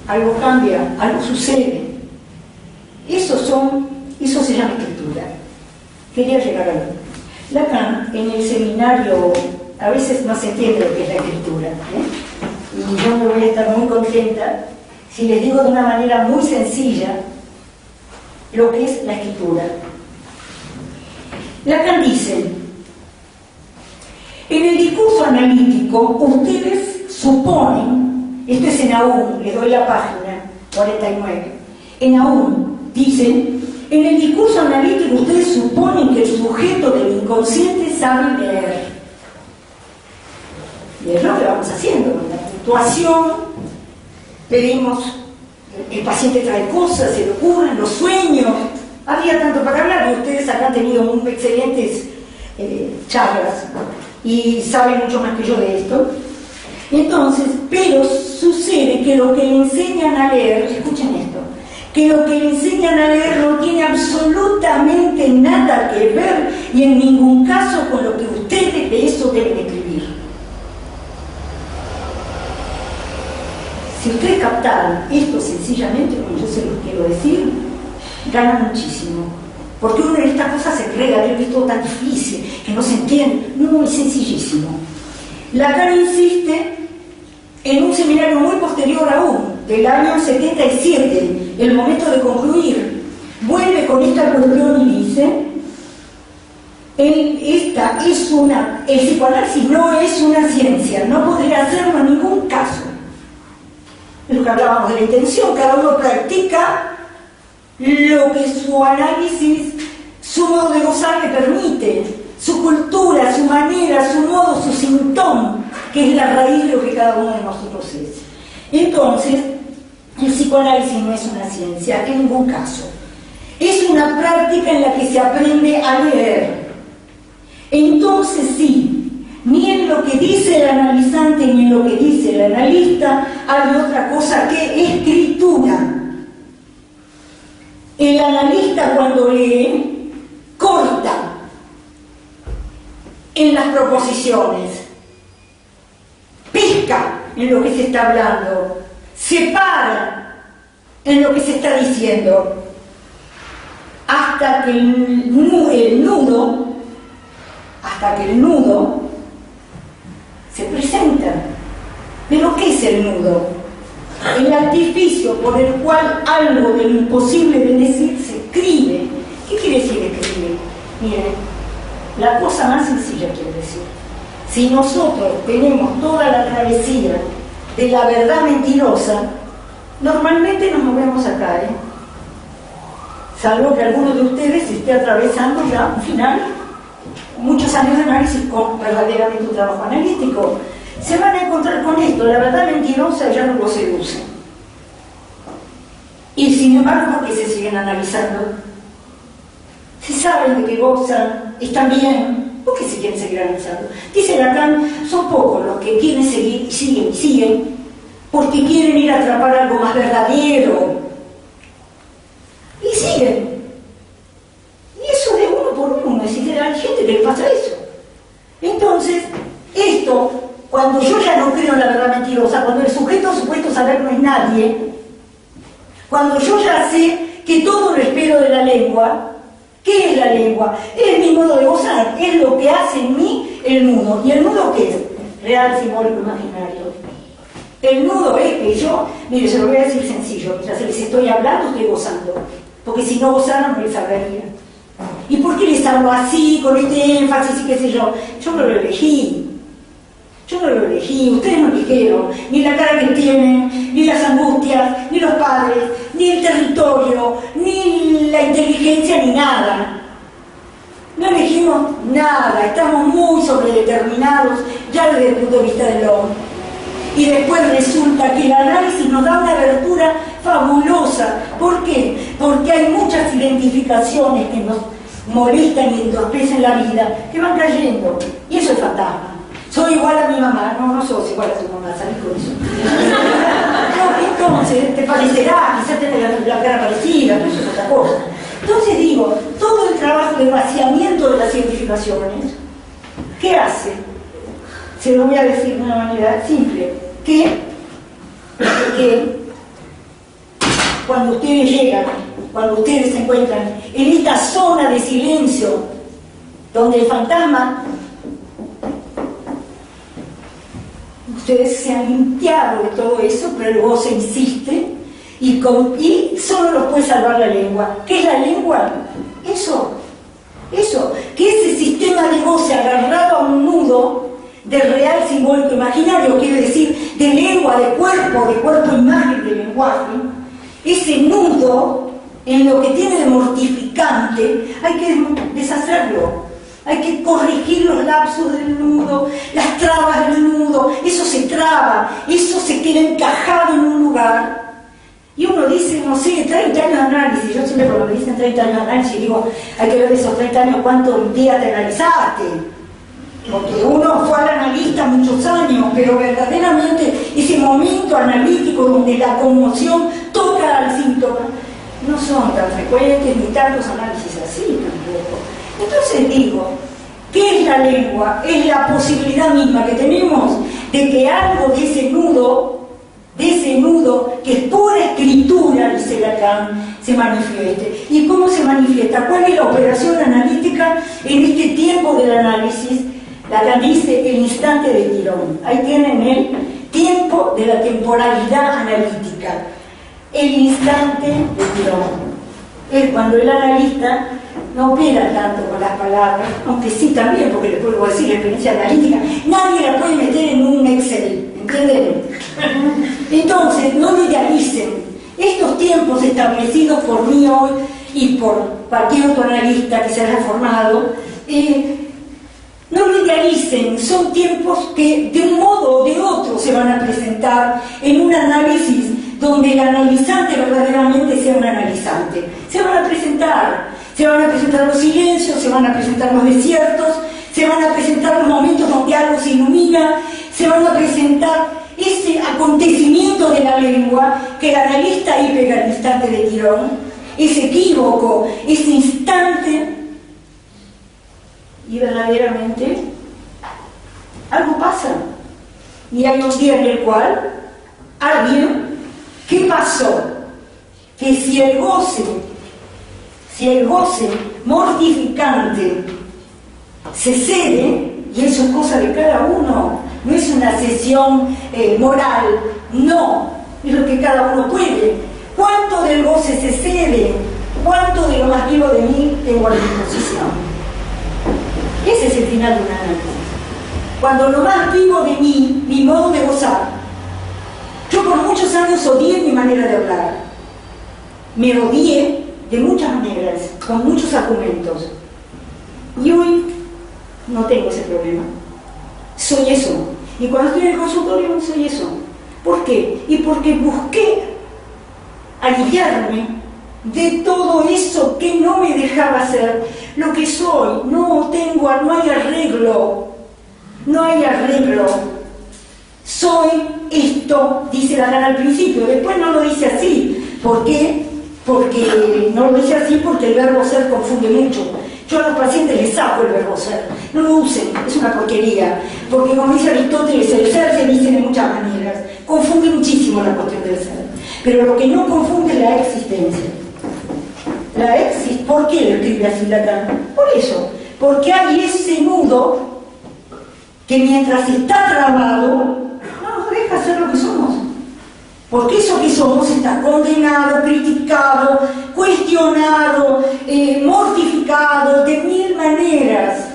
algo cambia, algo sucede. Eso se llama escritura. Quería llegar a mí. Lacan, en el seminario, a veces no se entiende lo que es la escritura, y yo me voy a estar muy contenta si les digo de una manera muy sencilla lo que es la escritura. Lacan dice, en el discurso analítico ustedes suponen, esto es en Aún, les doy la página 49, en Aún dicen, en el discurso analítico ustedes suponen que el sujeto del inconsciente sabe leer. Y es lo que vamos haciendo, en la puntuación pedimos el paciente trae cosas, se le ocurren los sueños. Había tanto para hablar y ustedes acá han tenido muy excelentes charlas y saben mucho más que yo de esto. Entonces, pero sucede que lo que le enseñan a leer, escuchen esto, que lo que le enseñan a leer no tiene absolutamente nada que ver y en ningún caso con lo que ustedes de eso deben escribir. Si ustedes captaran esto sencillamente, como yo se los quiero decir, ganan muchísimo. Porque uno en estas cosas se cree, que es todo tan difícil, que no se entiende. No, es sencillísimo. Lacan insiste en un seminario muy posterior aún, del año 77, el momento de concluir. Vuelve con esta cuestión y dice, el psicoanálisis no es una ciencia, no podría hacerlo en ningún caso. Es lo que hablábamos de la intención, cada uno practica lo que su análisis, su modo de gozar le permite, su cultura, su manera, su modo, su sintón, que es la raíz de lo que cada uno de nosotros es. Entonces, el psicoanálisis no es una ciencia, en ningún caso. Es una práctica en la que se aprende a leer. Entonces sí, ni en lo que dice el analizante ni en lo que dice el analista hay otra cosa que escritura. El analista cuando lee, corta en las proposiciones, pesca en lo que se está hablando, separa en lo que se está diciendo, hasta que el nudo se presenta. ¿Pero qué es el nudo? El artificio por el cual algo de lo imposible de decir se escribe. ¿Qué quiere decir escribir? Miren, la cosa más sencilla quiere decir, si nosotros tenemos toda la travesía de la verdad mentirosa, normalmente nos movemos acá, salvo que alguno de ustedes esté atravesando ya un final, muchos años de análisis con verdaderamente un trabajo analítico. Se van a encontrar con esto, la verdad mentirosa ya no lo seduce. Y sin embargo, ¿por qué se siguen analizando? Si saben de que gozan, están bien, ¿por qué se quieren seguir analizando? Dice Lacan, son pocos los que quieren seguir y siguen, porque quieren ir a atrapar algo más verdadero. Y siguen. Y eso de uno por uno, es decir, hay gente que le pasa eso. Entonces, esto, cuando yo ya no creo en la verdad mentirosa, cuando el sujeto supuesto saber no es nadie, cuando yo ya sé que todo lo espero de la lengua, ¿qué es la lengua? Es mi modo de gozar, es lo que hace en mí el nudo. ¿Y el nudo qué es? Real, simbólico, imaginario. El nudo es que yo, mire, se lo voy a decir sencillo, mientras les estoy hablando estoy gozando, porque si no gozara no les hablaría. ¿Y por qué les hablo así, con este énfasis y qué sé yo? Yo no lo elegí. Yo no lo elegí, ustedes no eligieron, ni la cara que tienen, ni las angustias, ni los padres, ni el territorio, ni la inteligencia, ni nada. No elegimos nada, estamos muy sobredeterminados ya desde el punto de vista del hombre. Y después resulta que el análisis nos da una abertura fabulosa. ¿Por qué? Porque hay muchas identificaciones que nos molestan y entorpecen la vida, que van cayendo. Y eso es fantasma. Soy igual a mi mamá. No sos igual a tu mamá, salí con eso. No, entonces, te parecerá, quizás tenés la cara parecida, pero eso es otra cosa. Entonces digo, todo el trabajo de vaciamiento de las identificaciones, ¿qué hace? Se lo voy a decir de una manera simple, que cuando ustedes llegan, cuando ustedes se encuentran en esta zona de silencio, donde el fantasma, ustedes se han limpiado de todo eso, pero luego se insiste, y solo los puede salvar la lengua. ¿Qué es la lengua? Eso, que ese sistema de goce agarrado a un nudo de real, simbólico, imaginario, quiere decir de lengua, de cuerpo, imagen, de lenguaje, ese nudo, en lo que tiene de mortificante, hay que deshacerlo, hay que corregir los lapsos del nudo, las trabas del nudo, eso se traba, eso se queda encajado en un lugar, Y uno dice, no sé, 30 años de análisis. Yo siempre cuando me dicen 30 años de análisis digo, hay que ver esos 30 años cuántos días te analizaste. Porque uno fue al analista muchos años, pero verdaderamente ese momento analítico donde la conmoción toca al síntoma, no son tan frecuentes ni tantos análisis así tampoco. Entonces digo, ¿qué es la lengua? Es la posibilidad misma que tenemos de que algo de ese nudo que es pura escritura, dice Lacan, se manifieste. ¿Y cómo se manifiesta? ¿Cuál es la operación analítica en este tiempo del análisis? Lacan dice el instante de tirón. Ahí tienen el tiempo de la temporalidad analítica. El instante de tirón. Es cuando el analista no opera tanto con las palabras, aunque sí también, porque les puedo decir la experiencia analítica, nadie la puede meter en un Excel, ¿entienden? Entonces, no lo idealicen. Estos tiempos establecidos por mí hoy y por cualquier otro analista que se haya formado, no lo idealicen, son tiempos que de un modo o de otro se van a presentar en un análisis donde el analizante verdaderamente sea un analizante. Se van a presentar los silencios, se van a presentar los desiertos, se van a presentar los momentos donde algo se ilumina, se van a presentar ese acontecimiento de la lengua que el analista ahí pega el instante de tirón, ese equívoco, ese instante. Y verdaderamente algo pasa. Y hay un día en el cual alguien, ¿qué pasó? Que si el goce mortificante se cede, y eso es cosa de cada uno, no es una sesión moral, no, es lo que cada uno puede. ¿Cuánto del goce se cede? ¿Cuánto de lo más vivo de mí tengo a disposición? Ese es el final de un análisis. Cuando lo más vivo de mí, mi modo de gozar, yo por muchos años odié mi manera de hablar. Me odié de muchas maneras, con muchos argumentos. Y hoy no tengo ese problema. Soy eso. Y cuando estoy en el consultorio, soy eso. ¿Por qué? Y porque busqué aliviarme de todo eso que no me dejaba ser lo que soy. No hay arreglo. No hay arreglo. Soy esto, dice Lacan al principio. Después no lo dice así. ¿Por qué? Porque no lo dice así porque el verbo ser confunde mucho. Yo a los pacientes les saco el verbo ser. No lo usen, es una porquería. Porque como dice Aristóteles, el ser se dice de muchas maneras. Confunde muchísimo la cuestión del ser. Pero lo que no confunde es la existencia. ¿Por qué lo escribe así Lacan? Por eso. Porque hay ese nudo que mientras está trabado, no nos deja ser lo que somos. Porque eso que somos está condenado, criticado, cuestionado, mortificado de mil maneras.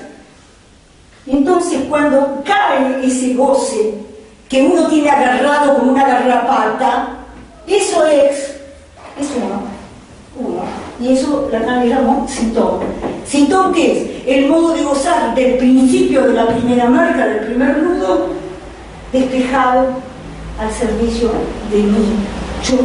Entonces, cuando cae ese goce que uno tiene agarrado como una garrapata, eso es uno. Y eso Lacan le llamó sintón. ¿Sintón qué es? El modo de gozar del principio de la primera marca, del primer nudo, despejado al servicio de mí. Yo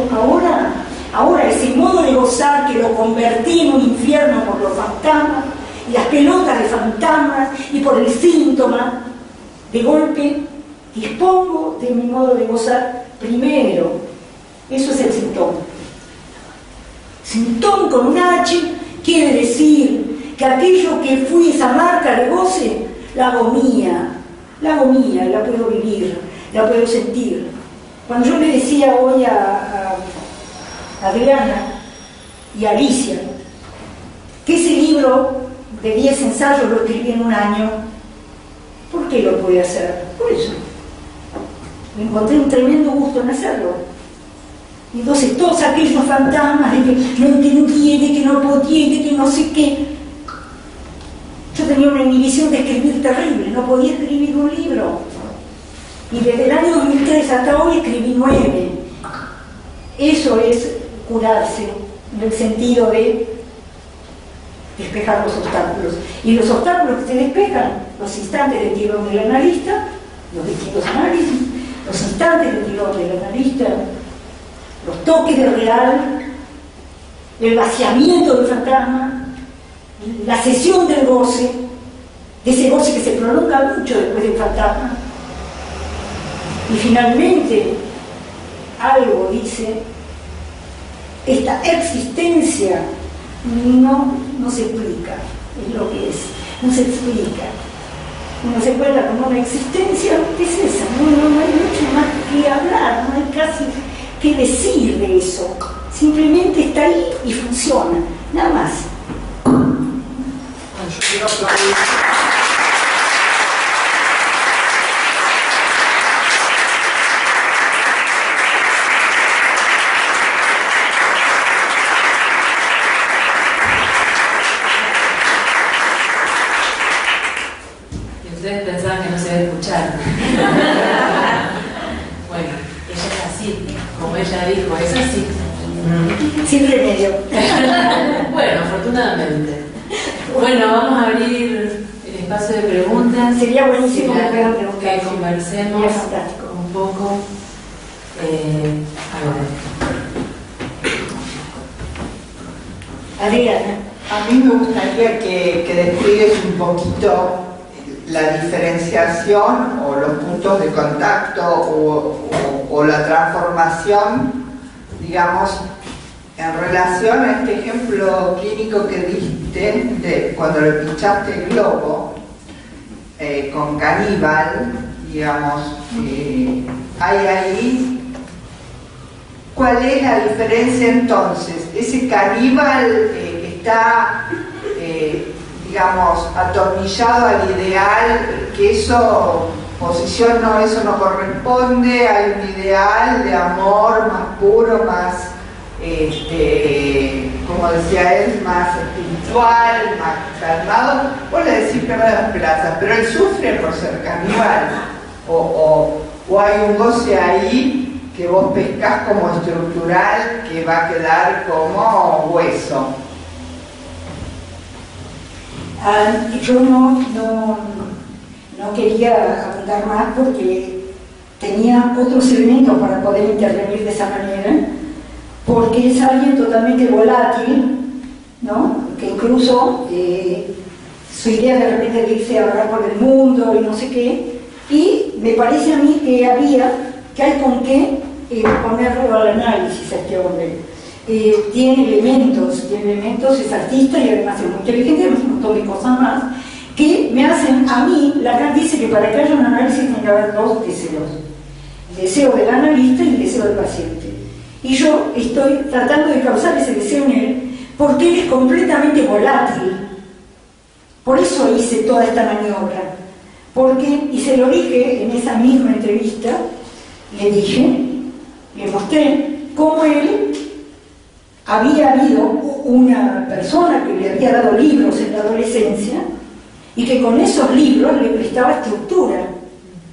ahora ese modo de gozar que lo convertí en un infierno por los fantasmas y las pelotas de fantasmas y por el síntoma, de golpe dispongo de mi modo de gozar primero. Eso es el sintón. Sintón con un H quiere decir que aquello que fui esa marca de goce, la hago mía, la puedo vivir, la puedo sentir. Cuando yo le decía hoy a Adriana y a Alicia que ese libro de 10 ensayos lo escribí en un año, ¿por qué lo pude hacer? Por eso. Me encontré un tremendo gusto en hacerlo. Entonces todos aquellos fantasmas de que no entendía, de que no podía, de que no sé qué. Yo tenía una inhibición de escribir terrible, no podía escribir un libro. Y desde el año 2003 hasta hoy escribí 9. Eso es curarse, en el sentido de despejar los obstáculos. Y los obstáculos que se despejan, los instantes de tirón del analista, los distintos análisis, los instantes de tirón del analista, los toques de real, el vaciamiento del fantasma, la sesión del goce, de ese goce que se prolonga mucho después del fantasma. Y finalmente, algo dice, esta existencia no se explica, es lo que es, no se explica. Uno se encuentra con una existencia que es esa, no hay mucho más que hablar, no hay casi que decir de eso, simplemente está ahí y funciona, nada más. Yo quiero aplaudir. Ustedes pensaban que no se iba a escuchar. Bueno, ella es así, como ella dijo, es así. Sin remedio. Bueno, afortunadamente. Bueno, vamos a abrir el espacio de preguntas. Sería buenísimo que puedan que preguntar. conversemos Sería fantástico. un poco. Adriana. A mí me gustaría que despliegues un poquito la diferenciación o los puntos de contacto o la transformación, digamos, en relación a este ejemplo clínico que diste de cuando le pinchaste el globo con caníbal, digamos, hay ahí. ¿Cuál es la diferencia entonces? Ese caníbal está, digamos, atornillado al ideal, que eso no corresponde, hay un ideal de amor más puro, más, como decía él, más espiritual, más calmado. Vos le decís perder las plazas, pero él sufre por ser caníbal, o hay un goce ahí que vos pescás como estructural que va a quedar como hueso. Yo no quería abundar más porque tenía otros elementos para poder intervenir de esa manera, porque es alguien totalmente volátil, ¿no? Que incluso su idea de repente de irse a hablar por el mundo y no sé qué, y me parece a mí que hay con qué ponerlo al análisis a este hombre. Tiene elementos, es artista y además es muy inteligente, un montón de cosas más, que me hacen a mí, Lacan dice que para que haya un análisis tiene que haber dos deseos, el deseo del analista y el deseo del paciente. Y yo estoy tratando de causar ese deseo en él porque él es completamente volátil. Por eso hice toda esta maniobra, y se lo dije en esa misma entrevista, le mostré cómo él había habido una persona que le había dado libros en la adolescencia y que con esos libros le prestaba estructura,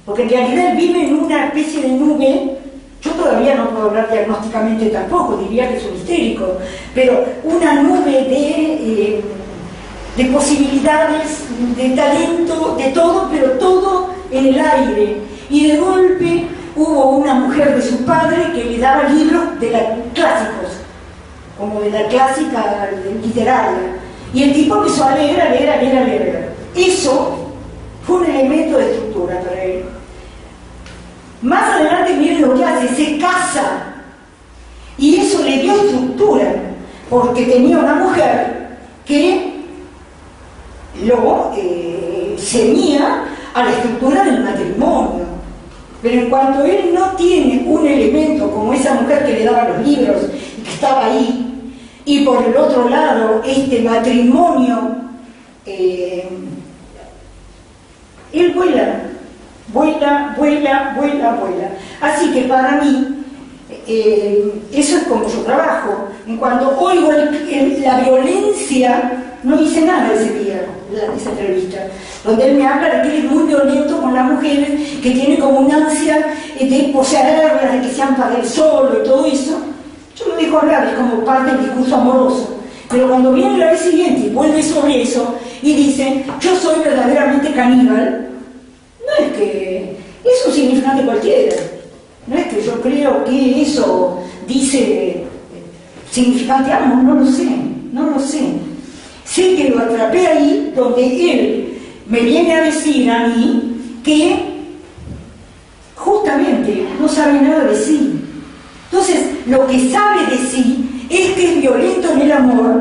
porque en realidad él vive en una especie de nube. Yo todavía no puedo hablar diagnósticamente tampoco, diría que es un histérico, pero una nube de posibilidades, de talento, de todo, pero todo en el aire. Y de golpe hubo una mujer de su padre que le daba libros clásicos, como de la clásica literaria. Y el tipo empezó a leer. Eso fue un elemento de estructura para él. Más adelante, miren lo que hace, se casa. Y eso le dio estructura, porque tenía una mujer que lo ceñía a la estructura del matrimonio. Pero en cuanto él no tiene un elemento como esa mujer que le daba los libros y que estaba ahí, y por el otro lado este matrimonio, él vuela. Así que para mí, eso es como yo trabajo. En cuanto oigo la violencia, no hice nada ese día, esa entrevista, donde él me habla de que él es muy violento con las mujeres, que tiene como una ansia de poseerlas, de que sean para él solo y todo eso. Yo lo dejo hablar, es como parte del discurso amoroso. Pero cuando viene la vez siguiente y vuelve sobre eso y dice, yo soy verdaderamente caníbal, no es que es un significante cualquiera. No es que yo creo que eso dice significante amor, no lo sé. Sé que lo atrapé ahí donde él me viene a decir a mí que justamente no sabe nada de sí. Entonces, lo que sabe de sí es que es violento en el amor,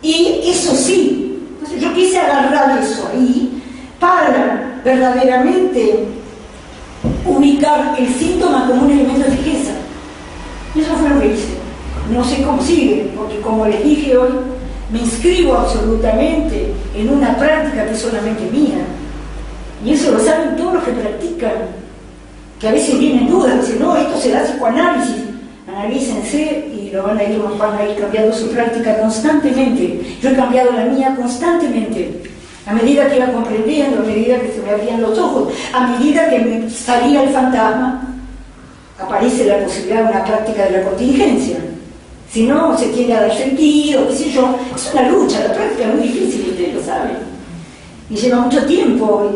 y eso sí. Entonces, yo quise agarrar eso ahí para verdaderamente ubicar el síntoma como un elemento de fijeza. Y eso fue lo que hice. No sé cómo sigue, porque como les dije hoy, me inscribo absolutamente en una práctica que es solamente mía. Y eso lo saben todos los que practican, que a veces vienen dudas, dicen, no, esto será psicoanálisis. Analícense y van a ir cambiando su práctica constantemente. Yo he cambiado la mía constantemente. A medida que iba comprendiendo, a medida que se me abrían los ojos, a medida que me salía el fantasma, aparece la posibilidad de una práctica de la contingencia. Si no, se tiende a dar sentido, qué sé yo. Es una lucha, la práctica es muy difícil, ustedes lo saben. Y lleva mucho tiempo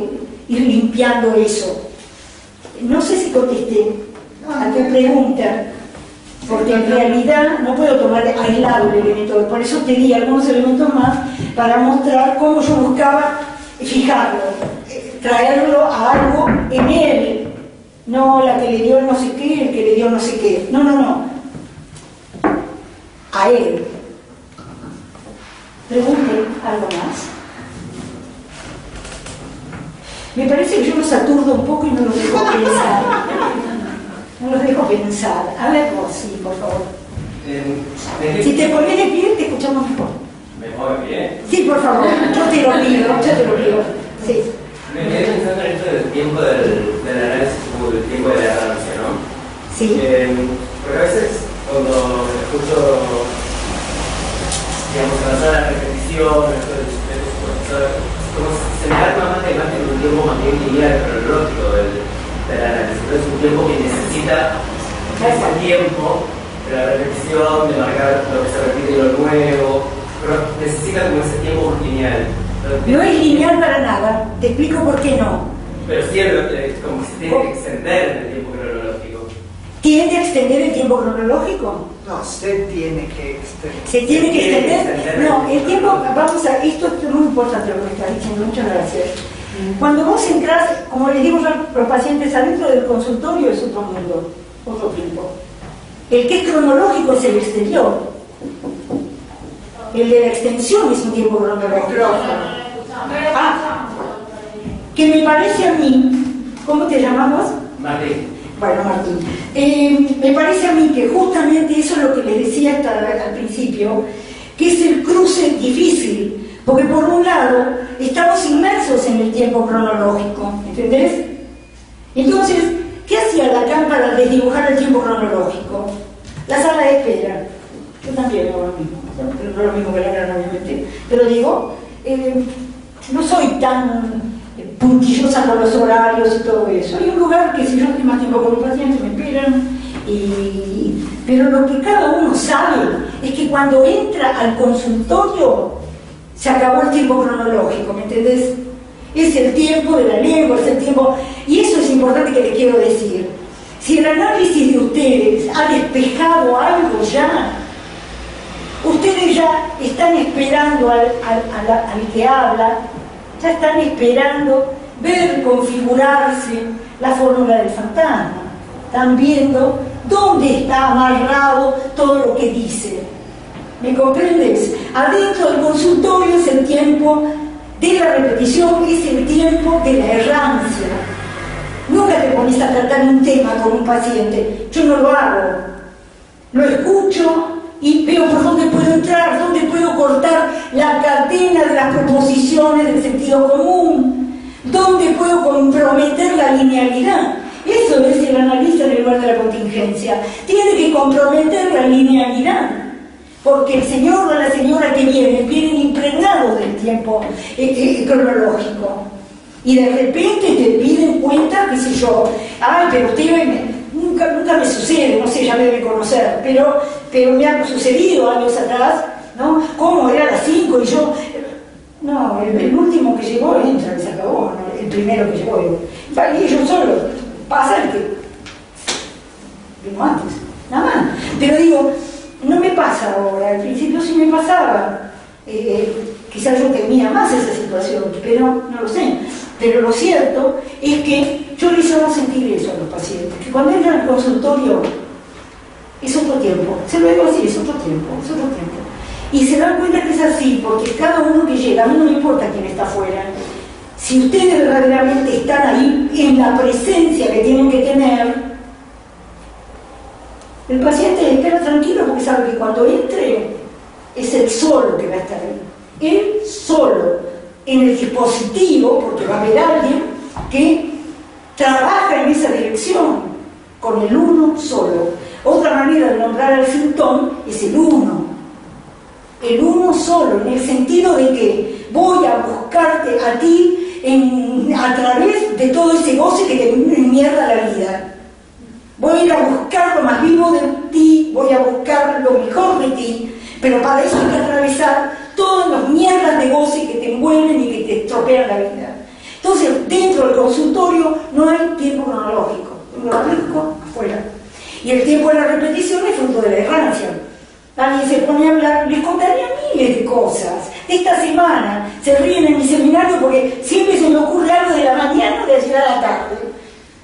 ir limpiando eso. No sé si contesté a tu pregunta, porque en realidad no puedo tomar aislado el elemento. Por eso te di algunos elementos más para mostrar cómo yo buscaba fijarlo, traerlo a algo en él. No la que le dio no sé qué, el que le dio no sé qué. No. A él. Pregunte algo más. Me parece que yo los aturdo un poco y no los dejo pensar. No los dejo pensar. A ver vos, sí, por favor. Si te pones de pie, te escuchamos mejor. ¿Me pongo de pie? Sí, por favor. Yo te lo pido. Sí. Me quedé pensando en esto del tiempo del análisis como del tiempo de la errancia, ¿no? Sí. Porque a veces cuando escucho, digamos, avanzar la repetición, como se me da más de imagen de un tiempo más bien lineal, cronológico del análisis. Entonces es un tiempo que necesita ese tiempo de la repetición, de marcar lo que se repite y lo nuevo, pero necesita como ese tiempo lineal. No es lineal para nada. Te explico por qué no. Pero es cierto, como que se tiene que extender el tiempo cronológico. ¿Tiende a extender el tiempo cronológico? No, se tiene que extender. ¿Se tiene que extender? No, el tiempo, vamos a, esto es muy importante lo que me estás diciendo, muchas gracias. Cuando vos entras, como les digo yo a los pacientes, adentro del consultorio es otro mundo, otro tiempo. El que es cronológico es el exterior. El de la extensión es un tiempo cronológico. Que me parece a mí, ¿cómo te llamas vos? Martín. Bueno, Martín, me parece a mí que justamente eso es lo que les decía al principio, que es el cruce difícil, porque por un lado estamos inmersos en el tiempo cronológico, ¿entendés? Entonces, ¿qué hacía Lacan para desdibujar el tiempo cronológico? La sala de espera. Yo también hago lo mismo, no lo mismo que Lacan, obviamente, pero digo, no soy tan puntillosa con los horarios y todo eso. Hay un lugar que si yo estoy más tiempo con un paciente me esperan, pero lo que cada uno sabe es que cuando entra al consultorio se acabó el tiempo cronológico, ¿me entendés? Es el tiempo de la lengua, es el tiempo, y eso es importante que les quiero decir. Si el análisis de ustedes ha despejado algo ya, ustedes ya están esperando al que habla, ya están esperando ver configurarse la fórmula del fantasma. Están viendo dónde está amarrado todo lo que dice. ¿Me comprendes? Adentro del consultorio es el tiempo de la repetición, es el tiempo de la errancia. Nunca te pones a tratar un tema con un paciente. Yo no lo hago. Lo escucho y veo por dónde puedo entrar, dónde puedo cortar la cadena de las proposiciones del sentido común, dónde puedo comprometer la linealidad. Eso es el analista en el lugar de la contingencia. Tiene que comprometer la linealidad, porque el señor o la señora que vienen impregnados del tiempo cronológico. Y de repente te piden cuenta, qué sé yo, pero usted nunca me sucede, no sé, ya me debe conocer, pero me ha sucedido años atrás, ¿no? ¿Cómo? Era a las 5 y yo... No, el último que llegó entra y se acabó, ¿no? El primero que llegó. Y ellos solo, pásate. no antes, nada más. Pero digo, no me pasa ahora, al principio sí me pasaba, quizás yo temía más esa situación, pero no lo sé. Pero lo cierto es que yo les hago sentir eso a los pacientes, que cuando entran al consultorio es otro tiempo, se lo digo así, es otro tiempo, es otro tiempo. Y se dan cuenta que es así, porque cada uno que llega, a mí no me importa quién está afuera, si ustedes verdaderamente están ahí en la presencia que tienen que tener, el paciente espera tranquilo porque sabe que cuando entre es él solo que va a estar ahí, él solo, en el dispositivo, porque va a haber alguien que trabaja en esa dirección, con el uno solo. Otra manera de nombrar al síntoma es el uno solo, en el sentido de que voy a buscarte a ti a través de todo ese goce que te mierda la vida. Voy a ir a buscar lo más vivo de ti, voy a buscar lo mejor de ti, pero para eso hay que atravesar todas las mierdas de goce que te envuelven y que te estropean la vida. Entonces, dentro del consultorio no hay tiempo cronológico, afuera. Y el tiempo de la repetición es fruto de la errancia. Alguien se pone a hablar, les contaría miles de cosas. Esta semana se ríen en mi seminario porque siempre se me ocurre algo de la mañana o de llegar a la tarde.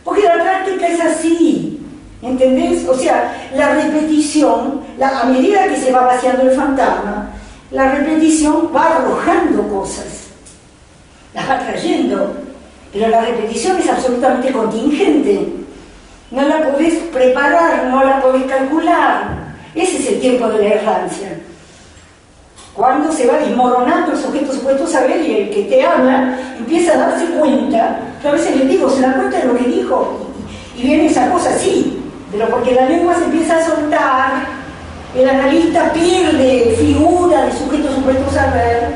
Porque la práctica es así, ¿entendés? O sea, la repetición, a medida que se va vaciando el fantasma, la repetición va arrojando cosas, las va trayendo, pero la repetición es absolutamente contingente. No la podés preparar, no la podés calcular. Ese es el tiempo de la errancia. Cuando se va desmoronando el sujeto supuesto saber y el que te habla empieza a darse cuenta, yo a veces les digo, se da cuenta de lo que dijo y viene esa cosa así, pero porque la lengua se empieza a soltar, el analista pierde figura de sujeto supuesto saber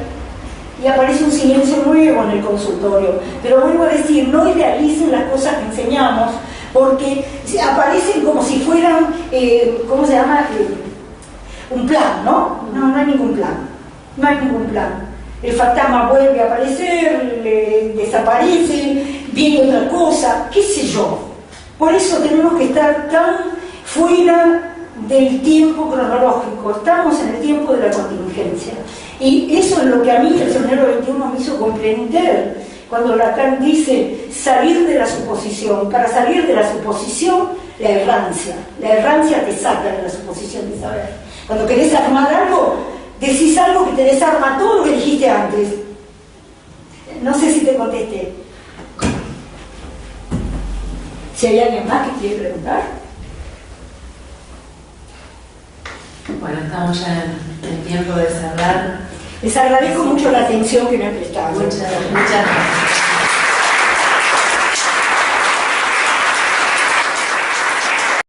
y aparece un silencio nuevo en el consultorio. Pero vuelvo a decir, no idealicen las cosas que enseñamos, porque aparecen como si fueran, ¿cómo se llama? Un plan, ¿no? No hay ningún plan. No hay ningún plan. El fantasma vuelve a aparecer, desaparece, viene otra cosa, qué sé yo. Por eso tenemos que estar tan fuera del tiempo cronológico. Estamos en el tiempo de la contingencia. Y eso es lo que a mí el Seminario 21 me hizo comprender. Cuando Lacan dice salir de la suposición, para salir de la suposición, la errancia te saca de la suposición de saber. Cuando querés armar algo, decís algo que te desarma todo lo que dijiste antes. No sé si te contesté. Si hay alguien más que quiere preguntar. Bueno, estamos ya en el tiempo de cerrar. Les agradezco mucho la atención que me han prestado. Muchas gracias.